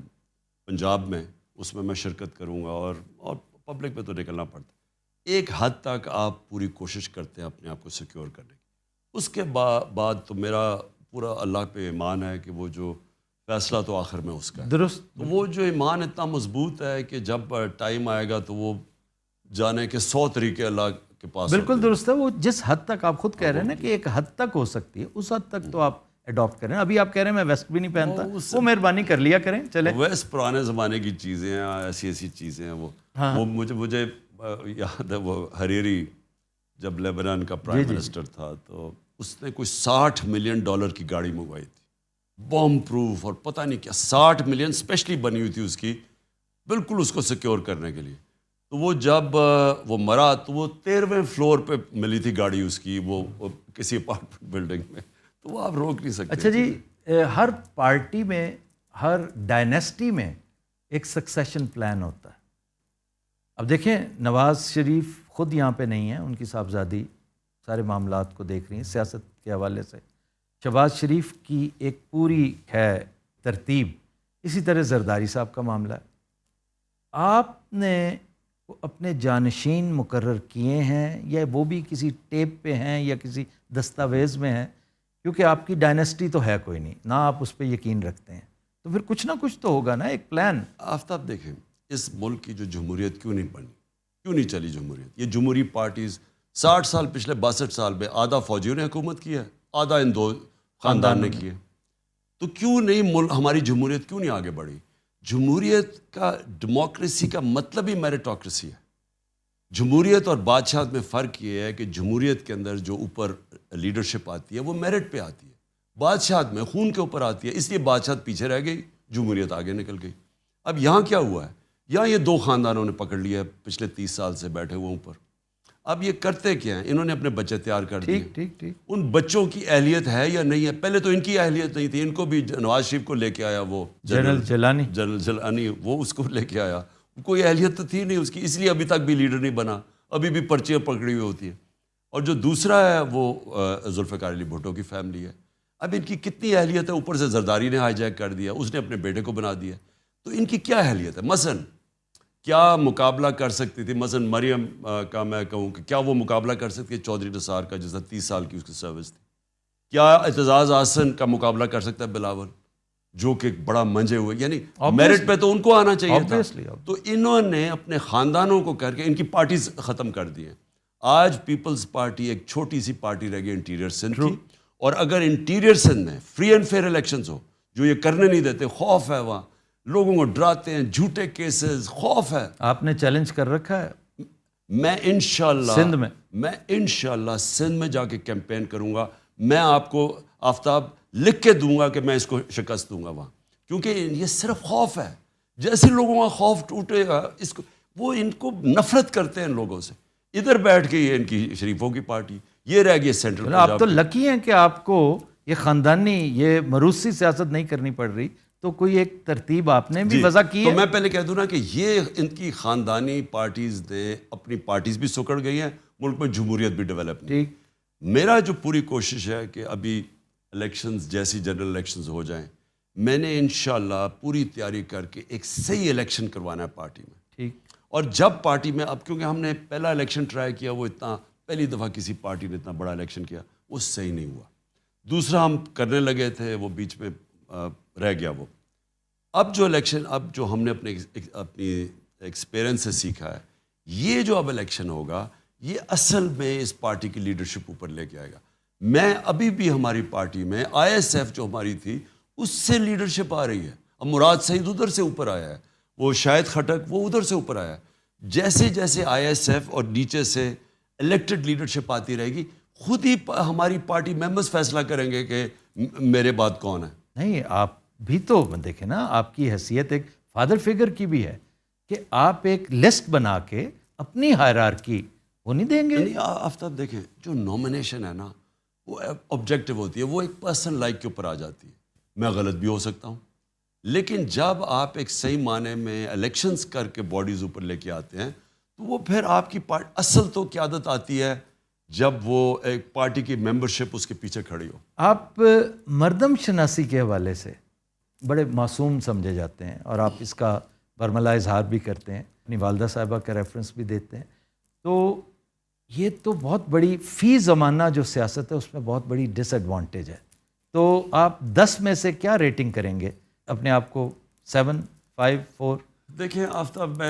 B: پنجاب میں, اس میں شرکت کروں گا, اور پبلک میں تو نکلنا پڑتا ہے. ایک حد تک آپ پوری کوشش کرتے ہیں اپنے آپ کو سیکیور کرنے کی. اس کے بعد تو میرا پورا اللہ پہ ایمان ہے کہ وہ جو فیصلہ تو آخر میں اس کا ہے.
A: درست.
B: تو وہ جو ایمان اتنا مضبوط ہے کہ جب ٹائم آئے گا تو وہ جانے کے 100 طریقے اللہ کے پاس.
A: بالکل درست ہے. وہ جس حد تک آپ خود کہہ رہے ہیں نا کہ ایک حد تک ہو سکتی ہے, اس حد تک تو آپ اڈاپٹ کریں. ابھی آپ کہہ رہے ہیں میں ویسٹ بھی نہیں پہنتا, وہ مہربانی کر لیا کریں. چلے
B: ویسٹ پرانے زمانے کی چیزیں ہیں, ایسی چیزیں ہیں. وہ مجھے یاد ہے, وہ حریری جب لیبنان کا پرائم منسٹر تھا تو اس نے کوئی $60 ملین کی گاڑی منگوائی تھی, بوم پروف اور پتہ نہیں کیا. 60 ملین اسپیشلی بنی ہوئی تھی اس کی, بالکل اس کو سیکیور کرنے کے لیے. تو وہ جب وہ مرا تو وہ 13ویں فلور پہ ملی تھی گاڑی اس کی, وہ کسی اپارٹمنٹ بلڈنگ میں. تو وہ آپ روک نہیں سکتے.
A: اچھا جی, ہر پارٹی میں, ہر ڈائنیسٹی میں ایک سکسیشن پلان ہوتا ہے. اب دیکھیں نواز شریف خود یہاں پہ نہیں ہیں, ان کی صاحبزادی سارے معاملات کو دیکھ رہی ہیں سیاست کے حوالے سے. شہباز شریف کی ایک پوری ہے ترتیب. اسی طرح زرداری صاحب کا معاملہ ہے. آپ نے اپنے جانشین مقرر کیے ہیں یا وہ بھی کسی ٹیپ پہ ہیں یا کسی دستاویز میں ہیں؟ کیونکہ آپ کی ڈائنیسٹی تو ہے کوئی نہیں, نہ آپ اس پہ یقین رکھتے ہیں, تو پھر کچھ نہ کچھ تو ہوگا نا, ایک پلان.
B: آفتاب دیکھیں, اس ملک کی جو جمہوریت کیوں نہیں بنی, کیوں نہیں چلی جمہوریت؟ یہ جمہوری پارٹیز 60 سال, پچھلے 62 سال میں آدھا فوجیوں نے حکومت کی ہے, آدھا ان دو خاندان نے کی ہے. تو کیوں نہیں ہماری جمہوریت کیوں نہیں آگے بڑھی؟ جمہوریت کا, ڈیموکریسی کا مطلب ہی میرٹوکریسی ہے. جمہوریت اور بادشاہت میں فرق یہ ہے کہ جمہوریت کے اندر جو اوپر لیڈرشپ آتی ہے وہ میرٹ پہ آتی ہے, بادشاہت میں خون کے اوپر آتی ہے. اس لیے بادشاہت پیچھے رہ گئی, جمہوریت آگے نکل گئی. اب یہاں کیا ہوا ہے, یہاں یہ 2 خاندانوں نے پکڑ لیا ہے, پچھلے 30 سال سے بیٹھے ہوئے اوپر. اب یہ کرتے کیا ہیں, انہوں نے اپنے بچے تیار کر دیے.
A: ٹھیک.
B: ان بچوں کی اہلیت ہے یا نہیں ہے؟ پہلے تو ان کی اہلیت نہیں تھی, ان کو بھی نواز شریف کو لے کے آیا وہ
A: جنرل
B: جیلانی, وہ اس کو لے کے آیا. کوئی اہلیت تو تھی نہیں اس کی, اس لیے ابھی تک بھی لیڈر نہیں بنا, ابھی بھی پرچیاں پکڑی ہوئی ہوتی ہیں. اور جو دوسرا ہے وہ ذوالفقار علی بھٹو کی فیملی ہے. اب ان کی کتنی اہلیت ہے؟ اوپر سے زرداری نے ہائی جیک کر دیا, اس نے اپنے بیٹے کو بنا دیا. تو ان کی کیا اہلیت ہے؟ مثلا کیا مقابلہ کر سکتی تھی مثلا مریم کا, میں کہوں کہ کیا وہ مقابلہ کر سکتی ہے چودھری نثار کا, جیسا 30 سال کی اس کی سروس تھی؟ کیا اعتزاز احسن کا مقابلہ کر سکتا ہے بلاول, جو کہ بڑا منجے ہوئے؟ یعنی میرٹ پہ تو ان کو آنا چاہیے تھا. تو انہوں نے اپنے خاندانوں کو کر کے ان کی پارٹیز ختم کر دی ہیں. آج پیپلز پارٹی ایک چھوٹی سی پارٹی رہ گئی انٹیریئر سندھ کی, اور اگر انٹیریئر سندھ میں فری اینڈ فیئر الیکشنز ہو, جو یہ کرنے نہیں دیتے, خوف ہے وہاں, لوگوں کو ڈراتے ہیں, جھوٹے کیسز, خوف ہے.
A: آپ نے چیلنج کر رکھا ہے؟
B: میں انشاءاللہ سندھ میں جا کے کیمپین کروں گا. میں آپ کو آفتاب لکھ کے دوں گا کہ میں اس کو شکست دوں گا وہاں, کیونکہ یہ صرف خوف ہے. جیسے لوگوں کا خوف ٹوٹے گا, اس کو وہ ان کو نفرت کرتے ہیں ان لوگوں سے. ادھر بیٹھ کے یہ ان کی شریفوں کی پارٹی, یہ رہ گئی سینٹرل.
A: آپ تو لکی ہیں کہ آپ کو یہ خاندانی, یہ مروسی سیاست نہیں کرنی پڑ رہی, تو کوئی ایک ترتیب آپ نے بھی وضع کی ہے.
B: تو میں پہلے کہہ دوں نا کہ یہ ان کی خاندانی پارٹیز نے اپنی پارٹیز بھی سکڑ گئی ہیں, ملک میں جمہوریت بھی ڈیولپ نہیں. میرا جو پوری کوشش ہے کہ ابھی الیکشنز جیسی جنرل الیکشنز ہو جائیں, میں نے انشاءاللہ پوری تیاری کر کے ایک صحیح الیکشن کروانا ہے پارٹی میں.
A: ٹھیک.
B: اور جب پارٹی میں, اب کیونکہ ہم نے پہلا الیکشن ٹرائی کیا, وہ اتنا پہلی دفعہ کسی پارٹی نے اتنا بڑا الیکشن کیا, وہ صحیح نہیں ہوا. دوسرا ہم کرنے لگے تھے, وہ بیچ میں رہ گیا وہ. اب جو الیکشن, اب جو ہم نے اپنی ایکسپیرئنس سے سیکھا ہے, یہ جو اب الیکشن ہوگا, یہ اصل میں اس پارٹی کی لیڈرشپ اوپر لے کے آئے گا. میں ابھی بھی ہماری پارٹی میں ISF جو ہماری تھی, اس سے لیڈرشپ آ رہی ہے. اب مراد سعید ادھر سے اوپر آیا ہے, وہ شاہد خٹک وہ ادھر سے اوپر آیا ہے. جیسے جیسے ISF اور نیچے سے الیکٹڈ لیڈرشپ آتی رہے گی, خود ہی ہماری پارٹی ممبرز فیصلہ کریں گے کہ میرے بعد کون ہے. نہیں,
A: آپ بھی تو دیکھیں نا, آپ کی حیثیت ایک فادر فگر کی بھی ہے کہ آپ ایک لسٹ بنا کے اپنی ہائرارکی وہ نہیں دیں گے.
B: آفتاب دیکھیں, جو نومینیشن ہے نا, وہ آبجیکٹیو ہوتی ہے, وہ ایک پرسن لائک کے اوپر آ جاتی ہے. میں غلط بھی ہو سکتا ہوں, لیکن جب آپ ایک صحیح معنی میں الیکشنز کر کے باڈیز اوپر لے کے آتے ہیں, تو تو وہ پھر آپ کی اصل تو قیادت آتی ہے جب وہ ایک پارٹی کی ممبرشپ اس کے پیچھے کھڑی ہو.
A: آپ مردم شناسی کے حوالے سے بڑے معصوم سمجھے جاتے ہیں اور آپ اس کا برملا اظہار بھی کرتے ہیں, اپنی والدہ صاحبہ کا ریفرنس بھی دیتے ہیں. تو یہ تو بہت بڑی فی زمانہ جو سیاست ہے اس میں بہت بڑی ڈس ایڈوانٹیج ہے. تو آپ 10 میں سے کیا ریٹنگ کریں گے اپنے آپ کو؟ 7, 5, 4؟
B: دیکھیں آفتاب,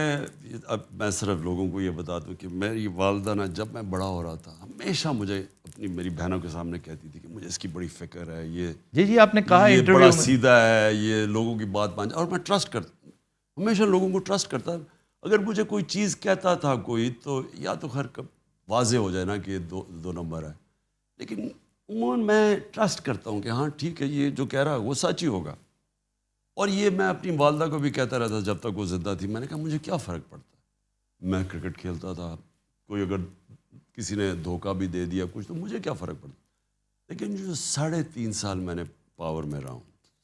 B: میں صرف لوگوں کو یہ بتا دوں کہ میری والدہ نا جب میں بڑا ہو رہا تھا ہمیشہ مجھے میری بہنوں کے سامنے کہتی تھی کہ مجھے اس کی بڑی فکر ہے,
A: جی آپ نے کہا
B: یہ
A: انٹرویو
B: بڑا
A: میں.
B: سیدھا ہے, یہ لوگوں کی بات مان, اور میں ٹرسٹ کرتا, ہمیشہ لوگوں کو ٹرسٹ کرتا. اگر مجھے کوئی چیز کہتا تھا کوئی, تو یا تو خیر واضح ہو جائے نا کہ دو نمبر ہے, لیکن عموماً میں ٹرسٹ کرتا ہوں کہ ہاں ٹھیک ہے, یہ جو کہہ رہا ہے وہ سچ ہی ہوگا. اور یہ میں اپنی والدہ کو بھی کہتا رہتا جب تک وہ زندہ تھی. میں نے کہا مجھے کیا فرق پڑتا ہے, میں کرکٹ کھیلتا تھا, کوئی اگر کسی نے دھوکہ بھی دے دیا کچھ تو مجھے کیا فرق پڑتا. لیکن جو 3.5 سال میں نے پاور میں رہا ہوں,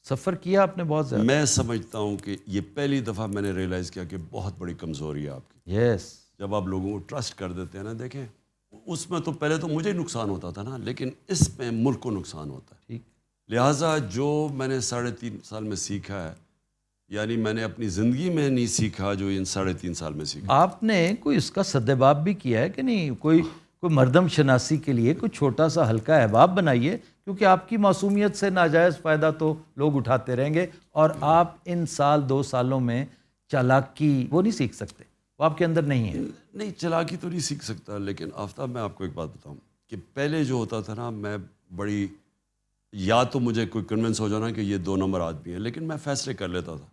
A: سفر کیا آپ نے بہت زیادہ.
B: میں سمجھتا ہوں کہ یہ پہلی دفعہ میں نے ریئلائز کیا کہ بہت بڑی کمزوری ہے آپ کی.
A: یس.
B: جب آپ لوگوں کو ٹرسٹ کر دیتے ہیں نا, دیکھیں اس میں تو پہلے تو مجھے نقصان ہوتا تھا نا, لیکن اس میں ملک کو نقصان ہوتا ہے.
A: ٹھیک.
B: لہٰذا جو میں نے 3.5 سال میں سیکھا ہے, یعنی میں نے اپنی زندگی میں نہیں سیکھا جو ان 3.5 سال میں سیکھا.
A: آپ نے کوئی اس کا سدباب بھی کیا ہے کہ نہیں؟ کوئی مردم شناسی کے لیے کوئی چھوٹا سا ہلکا احباب بنائیے, کیونکہ آپ کی معصومیت سے ناجائز فائدہ تو لوگ اٹھاتے رہیں گے, اور آپ ان 2 سالوں میں چالاکی وہ نہیں سیکھ سکتے, وہ آپ کے اندر نہیں ہے.
B: نہیں, چالاکی تو نہیں سیکھ سکتا, لیکن آفتاب میں آپ کو ایک بات بتاؤں کہ پہلے جو ہوتا تھا نا, میں بڑی, یا تو مجھے کوئی کنونس ہو جانا کہ یہ 2 نمبر آدمی ہے, لیکن میں فیصلے کر لیتا تھا.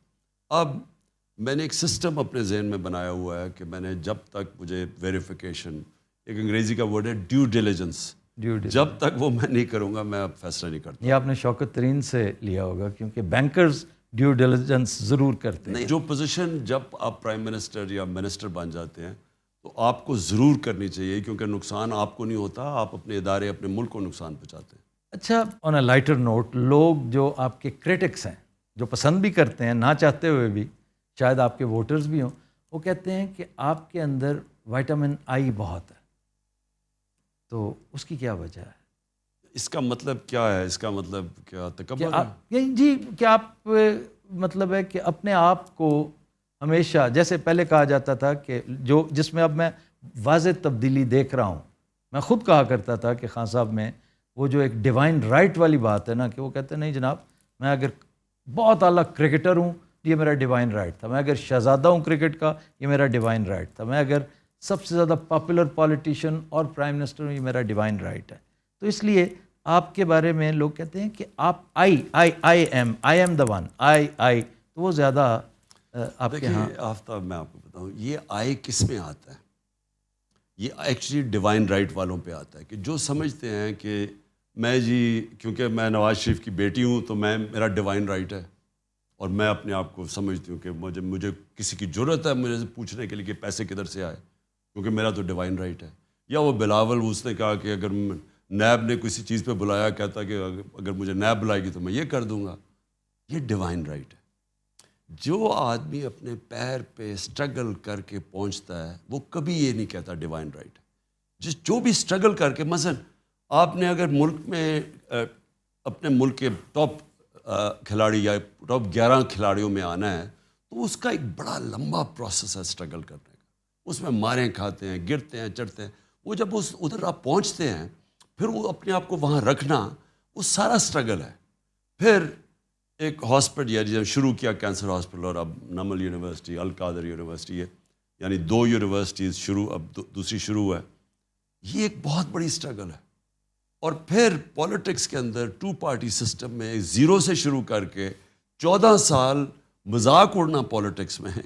B: اب میں نے ایک سسٹم اپنے ذہن میں بنایا ہوا ہے کہ میں نے جب تک مجھے ویریفیکیشن, ایک انگریزی کا ورڈ ہے ڈیو ڈیلیجنس, جب تک وہ میں نہیں کروں گا میں اب فیصلہ نہیں کرتا.
A: یہ آپ نے شوکت ترین سے لیا ہوگا, کیونکہ بینکرز ڈیو ڈیلیجنس ضرور کرتے ہیں.
B: نہیں, جو پوزیشن جب آپ پرائم منسٹر یا منسٹر بن جاتے ہیں تو آپ کو ضرور کرنی چاہیے, کیونکہ نقصان آپ کو نہیں ہوتا, آپ اپنے ادارے اپنے ملک کو نقصان پہنچاتے ہیں.
A: اچھا, آن اے لائٹر نوٹ, لوگ جو آپ کے کرٹکس ہیں, جو پسند بھی کرتے ہیں نہ چاہتے ہوئے بھی, شاید آپ کے ووٹرز بھی ہوں, وہ کہتے ہیں کہ آپ کے اندر وائٹامن آئی بہت ہے, تو اس کی کیا وجہ ہے؟
B: اس کا مطلب کیا ہے؟ اس کا مطلب کیا تکبر ہے؟
A: جی, کیا آپ مطلب ہے کہ اپنے آپ کو ہمیشہ, جیسے پہلے کہا جاتا تھا کہ جس میں اب میں واضح تبدیلی دیکھ رہا ہوں, میں خود کہا کرتا تھا کہ خان صاحب میں وہ جو ایک ڈیوائن رائٹ والی بات ہے نا, کہ وہ کہتے ہیں نہیں جناب, میں اگر بہت اعلیٰ کرکٹر ہوں یہ میرا ڈیوائن رائٹ تھا, میں اگر شہزادہ ہوں کرکٹ کا یہ میرا ڈیوائن رائٹ تھا, میں اگر سب سے زیادہ پاپولر پالیٹیشین اور پرائم منسٹر ہوں یہ میرا ڈیوائن رائٹ ہے. تو اس لیے آپ کے بارے میں لوگ کہتے ہیں کہ آپ آئی ایم دا ون, آئی, تو وہ زیادہ آپ کے ہاں.
B: آفتاب میں آپ کو بتاؤں, یہ آئی کس میں آتا ہے؟ یہ ایکچولی ڈیوائن رائٹ والوں پہ آتا ہے, کہ جو سمجھتے ہیں کہ میں جی کیونکہ میں نواز شریف کی بیٹی ہوں تو میرا ڈیوائن رائٹ ہے, اور میں اپنے آپ کو سمجھتی ہوں کہ مجھے کسی کی ضرورت ہے مجھے پوچھنے کے لیے کہ پیسے کدھر سے آئے, کیونکہ میرا تو ڈیوائن رائٹ ہے. یا وہ بلاول, اس نے کہا کہ اگر نیب نے کسی چیز پہ بلایا, کہتا کہ اگر مجھے نیب بلائے گی تو میں یہ کر دوں گا. یہ ڈیوائن رائٹ ہے. جو آدمی اپنے پیر پہ اسٹرگل کر کے پہنچتا ہے وہ کبھی یہ نہیں کہتا ڈیوائن رائٹ ہے. جو بھی اسٹرگل کر کے, مثلا آپ نے اگر ملک میں اپنے ملک کے ٹاپ کھلاڑی یا ٹاپ 11 کھلاڑیوں میں آنا ہے تو اس کا ایک بڑا لمبا پروسیس ہے اسٹرگل کرنے کا. اس میں ماریں کھاتے ہیں, گرتے ہیں, چڑھتے ہیں. وہ جب ادھر آپ پہنچتے ہیں پھر وہ اپنے آپ کو وہاں رکھنا وہ سارا اسٹرگل ہے. پھر ایک ہاسپٹل, یا جب شروع کیا کینسر ہاسپٹل, اور اب نمل یونیورسٹی, القادر یونیورسٹی ہے, یعنی 2 یونیورسٹیز شروع, اب دوسری شروع ہے. یہ ایک بہت بڑی اسٹرگل ہے. اور پھر پولیٹکس کے اندر 2 پارٹی سسٹم میں 0 سے شروع کر کے 14 سال مذاق اڑنا پولیٹکس میں ہے,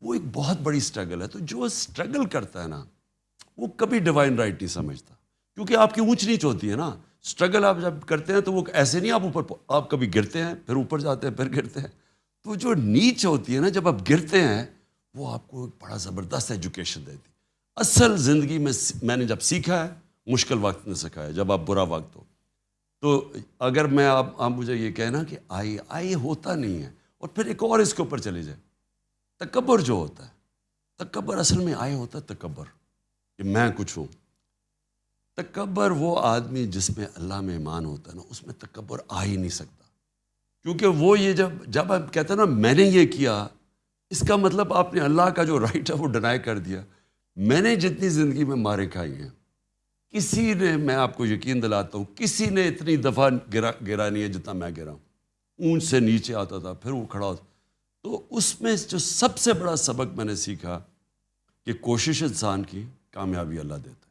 B: وہ ایک بہت بڑی اسٹرگل ہے. تو جو اسٹرگل کرتا ہے نا وہ کبھی ڈیوائن رائٹ نہیں سمجھتا, کیونکہ آپ کی اونچ نیچ ہوتی ہے نا. اسٹرگل آپ جب کرتے ہیں تو وہ ایسے نہیں, آپ کبھی گرتے ہیں پھر اوپر جاتے ہیں پھر گرتے ہیں. تو جو نیچ ہوتی ہے نا جب آپ گرتے ہیں وہ آپ کو ایک بڑا زبردست ایجوکیشن دیتی. اصل زندگی میں نے جب سیکھا ہے, مشکل وقت نے سکھایا, جب آپ برا وقت ہو. تو اگر میں آپ مجھے یہ کہنا کہ آئی ہوتا نہیں ہے. اور پھر ایک اور اس کے اوپر چلے جائے, تکبر جو ہوتا ہے, تکبر اصل میں آئے ہوتا ہے تکبر کہ میں کچھ ہوں. تکبر وہ آدمی جس میں اللہ میں ایمان ہوتا ہے نا, اس میں تکبر آ ہی نہیں سکتا. کیونکہ وہ یہ جب آپ کہتے ہیں نا میں نے یہ کیا, اس کا مطلب آپ نے اللہ کا جو رائٹ ہے وہ ڈینائی کر دیا. میں نے جتنی زندگی میں مارے کھائی ہیں, کسی نے, میں آپ کو یقین دلاتا ہوں, کسی نے اتنی دفعہ گرا نہیں ہے جتنا میں گرا ہوں. اونچ سے نیچے آتا تھا پھر وہ کھڑا ہوتا. تو اس میں جو سب سے بڑا سبق میں نے سیکھا کہ کوشش انسان کی کامیابی اللہ دیتا ہے.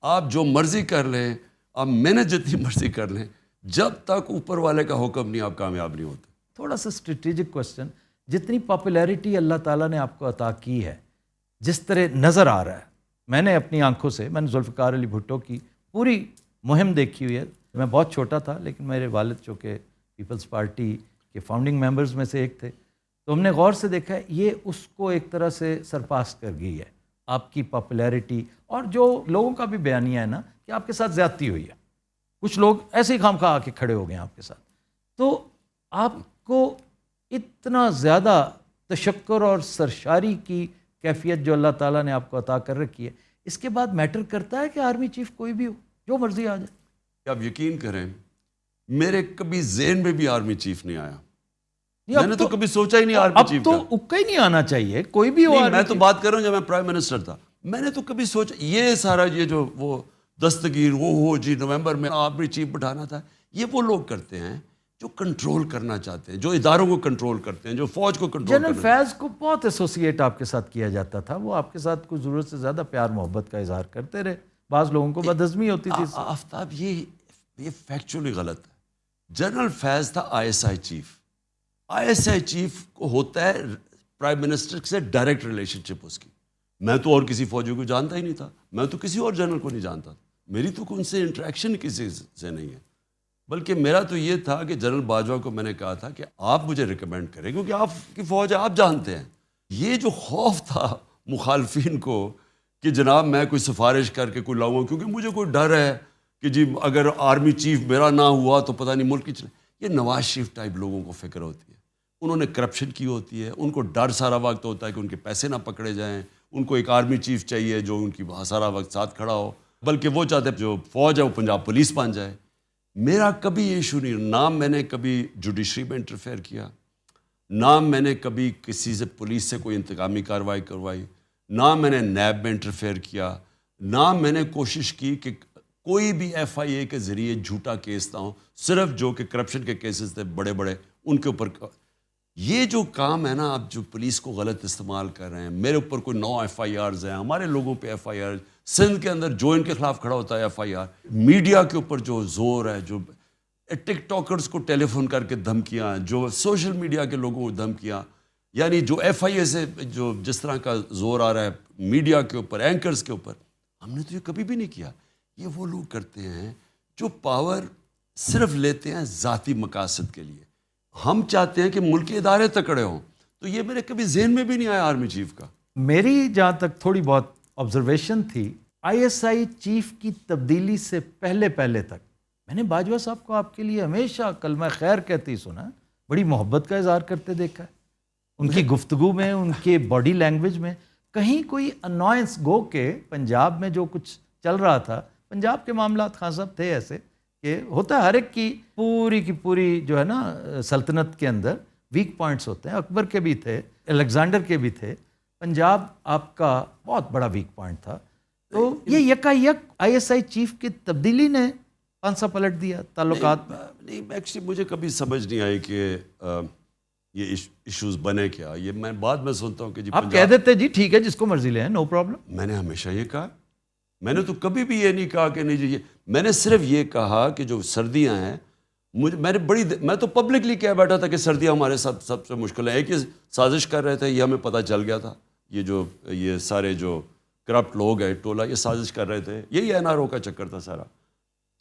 B: آپ جو مرضی کر لیں, آپ محنت جتنی مرضی کر لیں, جب تک اوپر والے کا حکم نہیں آپ کامیاب نہیں ہوتے.
A: تھوڑا سا اسٹریٹجک کوشچن, جتنی پاپولیرٹی اللہ تعالیٰ نے آپ کو عطا کی ہے, جس طرح نظر آ رہا ہے, میں نے اپنی آنکھوں سے, میں نے ذوالفقار علی بھٹو کی پوری مہم دیکھی ہوئی ہے. میں بہت چھوٹا تھا لیکن میرے والد چونکہ پیپلز پارٹی کے فاؤنڈنگ ممبرز میں سے ایک تھے, تو ہم نے غور سے دیکھا ہے یہ اس کو ایک طرح سے سرپاس کر گئی ہے آپ کی پاپولیرٹی. اور جو لوگوں کا بھی بیانیہ ہے نا کہ آپ کے ساتھ زیادتی ہوئی ہے, کچھ لوگ ایسے ہی خام خواہ آ کے کھڑے ہو گئے ہیں آپ کے ساتھ, تو آپ کو اتنا زیادہ تشکر اور سرشاری کی کیفیت جو اللہ تعالیٰ نے آپ کو عطا کر رکھی ہے, اس کے بعد میٹر کرتا ہے کہ آرمی چیف کوئی بھی ہو, جو مرضی آ جائے.
B: آپ یقین کریں میرے کبھی ذہن میں بھی آرمی چیف نہیں آیا. میں نے تو کبھی سوچا ہی نہیں آرمی چیف کا.
A: اب تو اکا ہی نہیں آنا چاہیے, کوئی بھی ہو.
B: میں تو بات کر رہا ہوں جب میں پرائم منسٹر تھا, میں نے تو کبھی سوچا یہ سارا یہ جو وہ دستگیر وہ ہو جی نومبر میں آرمی چیف بٹھانا تھا, یہ وہ لوگ کرتے ہیں جو کنٹرول کرنا چاہتے ہیں, جو اداروں کو کنٹرول کرتے ہیں, جو فوج کو کنٹرول کرتے ہیں.
A: جنرل فیض کو بہت ایسوسیٹ آپ کے ساتھ کیا جاتا تھا, وہ آپ کے ساتھ کچھ ضرورت سے زیادہ پیار محبت کا اظہار کرتے رہے, بعض لوگوں کو بدہضمی ہوتی تھی.
B: آفتاب یہ فیکچولی غلط ہے. جنرل فیض تھا I S I chief. I S I chief کو ہوتا ہے پرائم منسٹر سے ڈائریکٹ ریلیشن شپ اس کی. میں تو اور کسی فوجی کو جانتا ہی نہیں تھا, میں تو کسی اور جنرل کو نہیں جانتا تھا, میری تو ان سے انٹریکشن کسی سے نہیں ہے. بلکہ میرا تو یہ تھا کہ جنرل باجوہ کو میں نے کہا تھا کہ آپ مجھے ریکمینڈ کریں کیونکہ آپ کی فوج ہے, آپ جانتے ہیں. یہ جو خوف تھا مخالفین کو کہ جناب میں کوئی سفارش کر کے کوئی لاؤں, کیونکہ مجھے کوئی ڈر ہے کہ جی اگر آرمی چیف میرا نہ ہوا تو پتہ نہیں ملک کی چلے. یہ نواز شریف ٹائپ لوگوں کو فکر ہوتی ہے, انہوں نے کرپشن کی ہوتی ہے, ان کو ڈر سارا وقت ہوتا ہے کہ ان کے پیسے نہ پکڑے جائیں, ان کو ایک آرمی چیف چاہیے جو ان کی سارا وقت ساتھ کھڑا ہو, بلکہ وہ چاہتے ہیں جو فوج ہے وہ پنجاب پولیس بن جائے. میرا کبھی یہ ایشو نہیں, نہ میں نے کبھی جوڈیشری میں انٹرفیئر کیا, نہ میں نے کبھی کسی سے پولیس سے کوئی انتقامی کارروائی کروائی, نہ میں نے نیب میں انٹرفیئر کیا, نہ میں نے کوشش کی کہ کوئی بھی ایف آئی اے کے ذریعے جھوٹا کیس نہ ہو, صرف جو کہ کرپشن کے کیسز تھے بڑے بڑے ان کے اوپر. یہ جو کام ہے نا آپ جو پولیس کو غلط استعمال کر رہے ہیں, میرے اوپر کوئی 9 ایف آئی آرز ہیں, ہمارے لوگوں پہ ایف آئی آر, سندھ کے اندر جو ان کے خلاف کھڑا ہوتا ہے ایف آئی آر, میڈیا کے اوپر جو زور ہے, جو ٹک ٹاکرز کو ٹیلی فون کر کے دھمکیاں, جو سوشل میڈیا کے لوگوں کو دھمکیاں, یعنی جو ایف آئی اے سے جو جس طرح کا زور آ رہا ہے میڈیا کے اوپر, اینکرز کے اوپر, ہم نے تو یہ کبھی بھی نہیں کیا. یہ وہ لوگ کرتے ہیں جو پاور صرف لیتے ہیں ذاتی مقاصد کے لیے. ہم چاہتے ہیں کہ ملک کے ادارے تکڑے ہوں, تو یہ میرے کبھی ذہن میں بھی نہیں آیا آرمی چیف کا.
A: میری جہاں تک تھوڑی بہت آبزرویشن تھی, آئی ایس آئی چیف کی تبدیلی سے پہلے تک میں نے باجوہ صاحب کو آپ کے لیے ہمیشہ کلمہ خیر کہتے ہی سنا, بڑی محبت کا اظہار کرتے دیکھا ہے. ان کی گفتگو میں, ان کے باڈی لینگویج میں کہیں کوئی انوائنس, گو کہ پنجاب میں جو کچھ چل رہا تھا, پنجاب کے معاملات خان صاحب تھے ایسے کہ ہوتا ہے ہر ایک کی پوری جو ہے نا سلطنت کے اندر ویک پوائنٹس ہوتے ہیں. اکبر کے بھی تھے, الیگزینڈر کے بھی تھے, پنجاب آپ کا بہت بڑا ویک پوائنٹ تھا. تو یہ یکایک آئی ایس آئی چیف کی تبدیلی نے پانسا پلٹ دیا تعلقات میں.
B: نہیں ایکچولی مجھے کبھی سمجھ نہیں آئی کہ یہ ایشوز بنے کیا. یہ میں بعد میں سنتا ہوں کہ جی
A: آپ کہہ دیتے جی ٹھیک ہے جس کو مرضی لیں, نو پرابلم.
B: میں نے ہمیشہ یہ کہا, میں نے تو کبھی بھی یہ نہیں کہا کہ نہیں جی, میں نے صرف یہ کہا کہ جو سردیاں ہیں میں تو پبلکلی کہہ بیٹھا تھا کہ سردیاں ہمارے ساتھ سب سے مشکل ہیں. ایک ہی سازش کر رہے تھے, یہ ہمیں پتہ چل گیا تھا, یہ سارے جو کرپٹ لوگ ہیں ٹولہ یہ سازش کر رہے تھے, یہی این آر او کا چکر تھا سارا.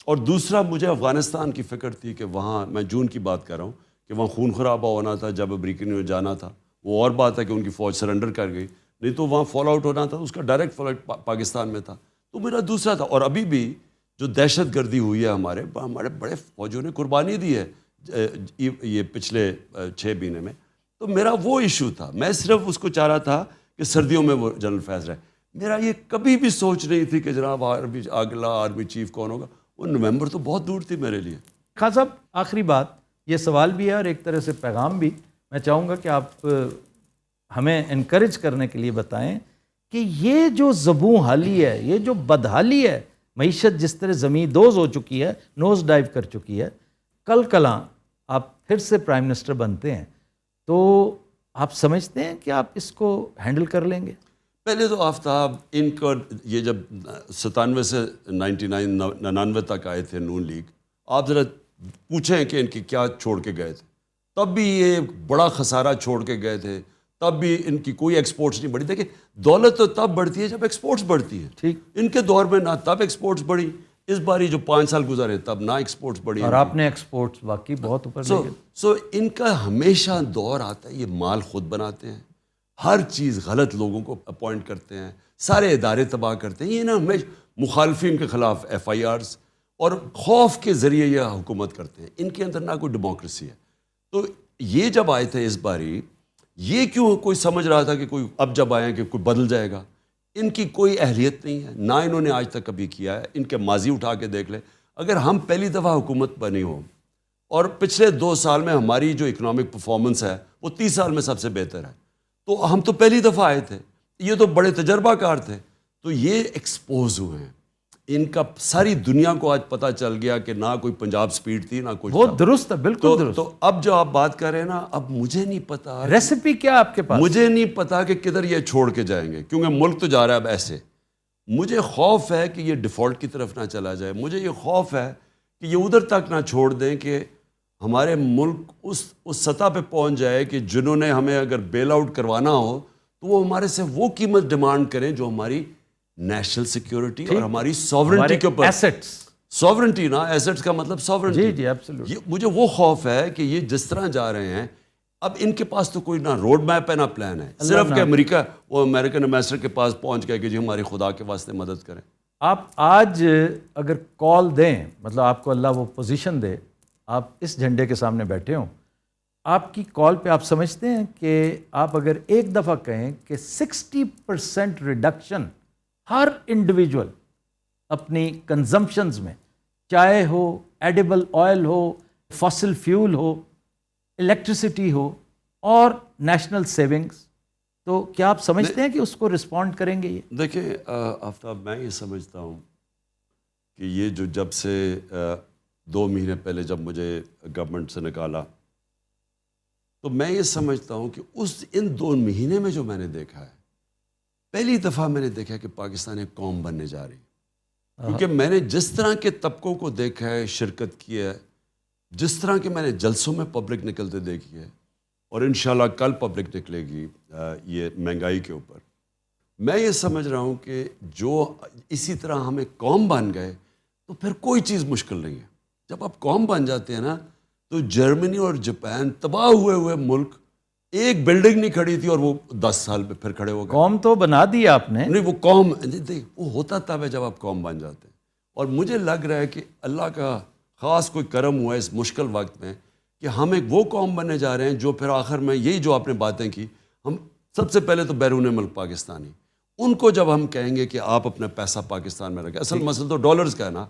B: اور دوسرا مجھے افغانستان کی فکر تھی کہ وہاں, میں جون کی بات کر رہا ہوں, کہ وہاں خون خرابہ ہونا تھا. جب امریکن میں جانا تھا وہ اور بات ہے کہ ان کی فوج سرنڈر کر گئی, نہیں تو وہاں فال آؤٹ ہونا تھا, اس کا ڈائریکٹ فال آؤٹ پاکستان میں تھا. تو میرا دوسرا تھا. اور ابھی بھی جو دہشت گردی ہوئی ہے ہمارے بڑے فوجوں نے قربانی دی ہے یہ پچھلے 6 مہینے میں, تو میرا وہ ایشو تھا. میں صرف اس کو چاہ رہا تھا کہ کہ سردیوں میں وہ جنرل فیض رہے. میرا یہ کبھی بھی سوچ نہیں تھی کہ جناب اگلا آرمی چیف کون ہوگا. وہ نومبر تو بہت دور تھی میرے لیے.
A: خان صاحب آخری بات، یہ سوال بھی ہے اور ایک طرح سے پیغام بھی. میں چاہوں گا کہ آپ ہمیں انکریج کرنے کے لیے بتائیں کہ یہ جو زبوں حالی ہے، یہ جو بدحالی ہے، معیشت جس طرح زمین دوز ہو چکی ہے، نوز ڈائیو کر چکی ہے، کل کلاں آپ پھر سے پرائم منسٹر بنتے ہیں تو آپ سمجھتے ہیں کہ آپ اس کو ہینڈل کر لیں گے؟
B: پہلے تو آفتاب ان کا یہ جب 97 سے 99 تک آئے تھے نون لیگ، آپ ذرا پوچھیں کہ ان کی کیا چھوڑ کے گئے تھے. تب بھی یہ بڑا خسارہ چھوڑ کے گئے تھے، تب بھی ان کی کوئی ایکسپورٹس نہیں بڑھی. دیکھیں دولت تو تب بڑھتی ہے جب ایکسپورٹس بڑھتی ہے.
A: ٹھیک.
B: ان کے دور میں نہ تب ایکسپورٹس بڑھی، اس باری جو 5 سال گزارے تب نہ ایکسپورٹس بڑھی.
A: اور آپ نے ایکسپورٹس واقعی بہت اوپر لے گئے.
B: سو ان کا ہمیشہ دور آتا ہے، یہ مال خود بناتے ہیں، ہر چیز غلط لوگوں کو اپوائنٹ کرتے ہیں، سارے ادارے تباہ کرتے ہیں. یہ نا ہمیشہ مخالفین کے خلاف FIRs اور خوف کے ذریعے یہ حکومت کرتے ہیں. ان کے اندر نہ کوئی ڈیموکریسی ہے. تو یہ جب آئے تھے اس باری، یہ کیوں کوئی سمجھ رہا تھا کہ کوئی اب جب آئے کہ کوئی بدل جائے گا؟ ان کی کوئی اہلیت نہیں ہے، نہ انہوں نے آج تک کبھی کیا ہے. ان کے ماضی اٹھا کے دیکھ لیں. اگر ہم پہلی دفعہ حکومت بنی ہو اور پچھلے 2 سال میں ہماری جو اکنامک پرفارمنس ہے وہ 30 سال میں سب سے بہتر ہے، تو ہم تو پہلی دفعہ آئے تھے، یہ تو بڑے تجربہ کار تھے. تو یہ ایکسپوز ہوئے ہیں. ان کا ساری دنیا کو آج پتہ چل گیا کہ نہ کوئی پنجاب سپیڈ تھی نہ کوئی.
A: وہ درست ہے، بالکل درست.
B: تو اب جو آپ بات کر رہے ہیں نا، اب مجھے نہیں پتا
A: ریسیپی کیا آپ کے پاس؟
B: مجھے نہیں پتا کہ کدھر یہ چھوڑ کے جائیں گے، کیونکہ ملک تو جا رہا ہے اب ایسے. مجھے خوف ہے کہ یہ ڈیفالٹ کی طرف نہ چلا جائے. مجھے یہ خوف ہے کہ یہ ادھر تک نہ چھوڑ دیں کہ ہمارے ملک اس سطح پہ پہنچ جائے کہ جنہوں نے ہمیں اگر بیل آؤٹ کروانا ہو تو وہ ہمارے سے وہ قیمت ڈیمانڈ کریں جو ہماری نیشنل سیکیورٹی اور ہماری ساورنٹی کے اوپر.
A: ایسٹس،
B: ساورنٹی نا، ایسٹس کا مطلب ساورنٹی.
A: جی ایبسلیوٹلی.
B: مجھے وہ خوف ہے کہ یہ جس طرح جا رہے ہیں، اب ان کے پاس تو کوئی نہ روڈ میپ ہے نہ پلان ہے، صرف کہ امریکہ وہ امریکن ایمبیسڈر کے پاس پہنچ گیا کہ جی ہماری خدا کے واسطے مدد کریں.
A: آپ آج اگر کال دیں، مطلب آپ کو اللہ وہ پوزیشن دے، آپ اس جھنڈے کے سامنے بیٹھے ہوں، آپ کی کال پہ آپ سمجھتے ہیں کہ آپ اگر ایک دفعہ کہیں کہ 60% ریڈکشن ہر انڈیویجول اپنی کنزمپشنز میں، چائے ہو، ایڈیبل آئل ہو، فاسل فیول ہو، الیکٹریسٹی ہو اور نیشنل سیونگز، تو کیا آپ سمجھتے ہیں کہ اس کو رسپونڈ کریں گے؟ یہ
B: دیکھیں آفتاب، میں یہ سمجھتا ہوں کہ یہ جو جب سے 2 مہینے پہلے جب مجھے گورنمنٹ سے نکالا، تو میں یہ سمجھتا ہوں کہ ان 2 مہینے میں جو میں نے دیکھا ہے، پہلی دفعہ میں نے دیکھا کہ پاکستان ایک قوم بننے جا رہی. کیونکہ میں نے جس طرح کے طبقوں کو دیکھا ہے، شرکت کی ہے، جس طرح کے میں نے جلسوں میں پبلک نکلتے دیکھی ہے، اور انشاءاللہ کل پبلک نکلے گی یہ مہنگائی کے اوپر، میں یہ سمجھ رہا ہوں کہ جو اسی طرح ہم ایک قوم بن گئے تو پھر کوئی چیز مشکل نہیں ہے. جب آپ قوم بن جاتے ہیں نا، تو جرمنی اور جاپان تباہ ہوئے ملک، ایک بلڈنگ نہیں کھڑی تھی اور وہ 10 سال پہ پھر کھڑے ہو گئے.
A: قوم تو بنا دی آپ نے.
B: نہیں، وہ قوم وہ ہوتا تب ہے جب آپ قوم بن جاتے ہیں. اور مجھے لگ رہا ہے کہ اللہ کا خاص کوئی کرم ہوا ہے اس مشکل وقت میں کہ ہم ایک وہ قوم بننے جا رہے ہیں جو پھر آخر میں یہی جو آپ نے باتیں کی، ہم سب سے پہلے تو بیرون ملک پاکستانی، ان کو جب ہم کہیں گے کہ آپ اپنا پیسہ پاکستان میں رکھیں، اصل مسئلہ تو ڈالرز کا ہے نا،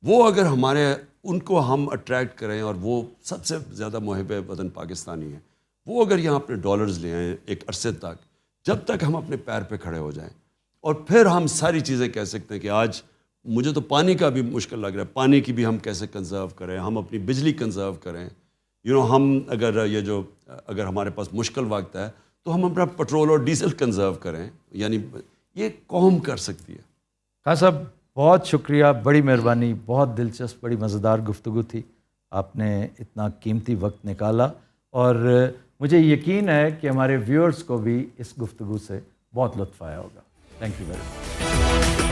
B: وہ اگر ہمارے ان کو ہم اٹریکٹ کریں، اور وہ سب سے زیادہ محب وطن پاکستانی ہیں، وہ اگر یہاں اپنے ڈالرز لے آئیں ایک عرصے تک، جب تک ہم اپنے پیر پہ کھڑے ہو جائیں، اور پھر ہم ساری چیزیں کہہ سکتے ہیں کہ آج مجھے تو پانی کا بھی مشکل لگ رہا ہے، پانی کی بھی ہم کیسے کنزرو کریں، ہم اپنی بجلی کنزرو کریں. ہم اگر ہمارے پاس مشکل وقت ہے تو ہم اپنا پٹرول اور ڈیزل کنزرو کریں. یعنی یہ قوم کر سکتی ہے.
A: خان صاحب بہت شکریہ، بڑی مہربانی، بہت دلچسپ، بڑی مزیدار گفتگو تھی. آپ نے اتنا قیمتی وقت نکالا، اور مجھے یقین ہے کہ ہمارے ویورز کو بھی اس گفتگو سے بہت لطف آیا ہوگا. Thank you very much.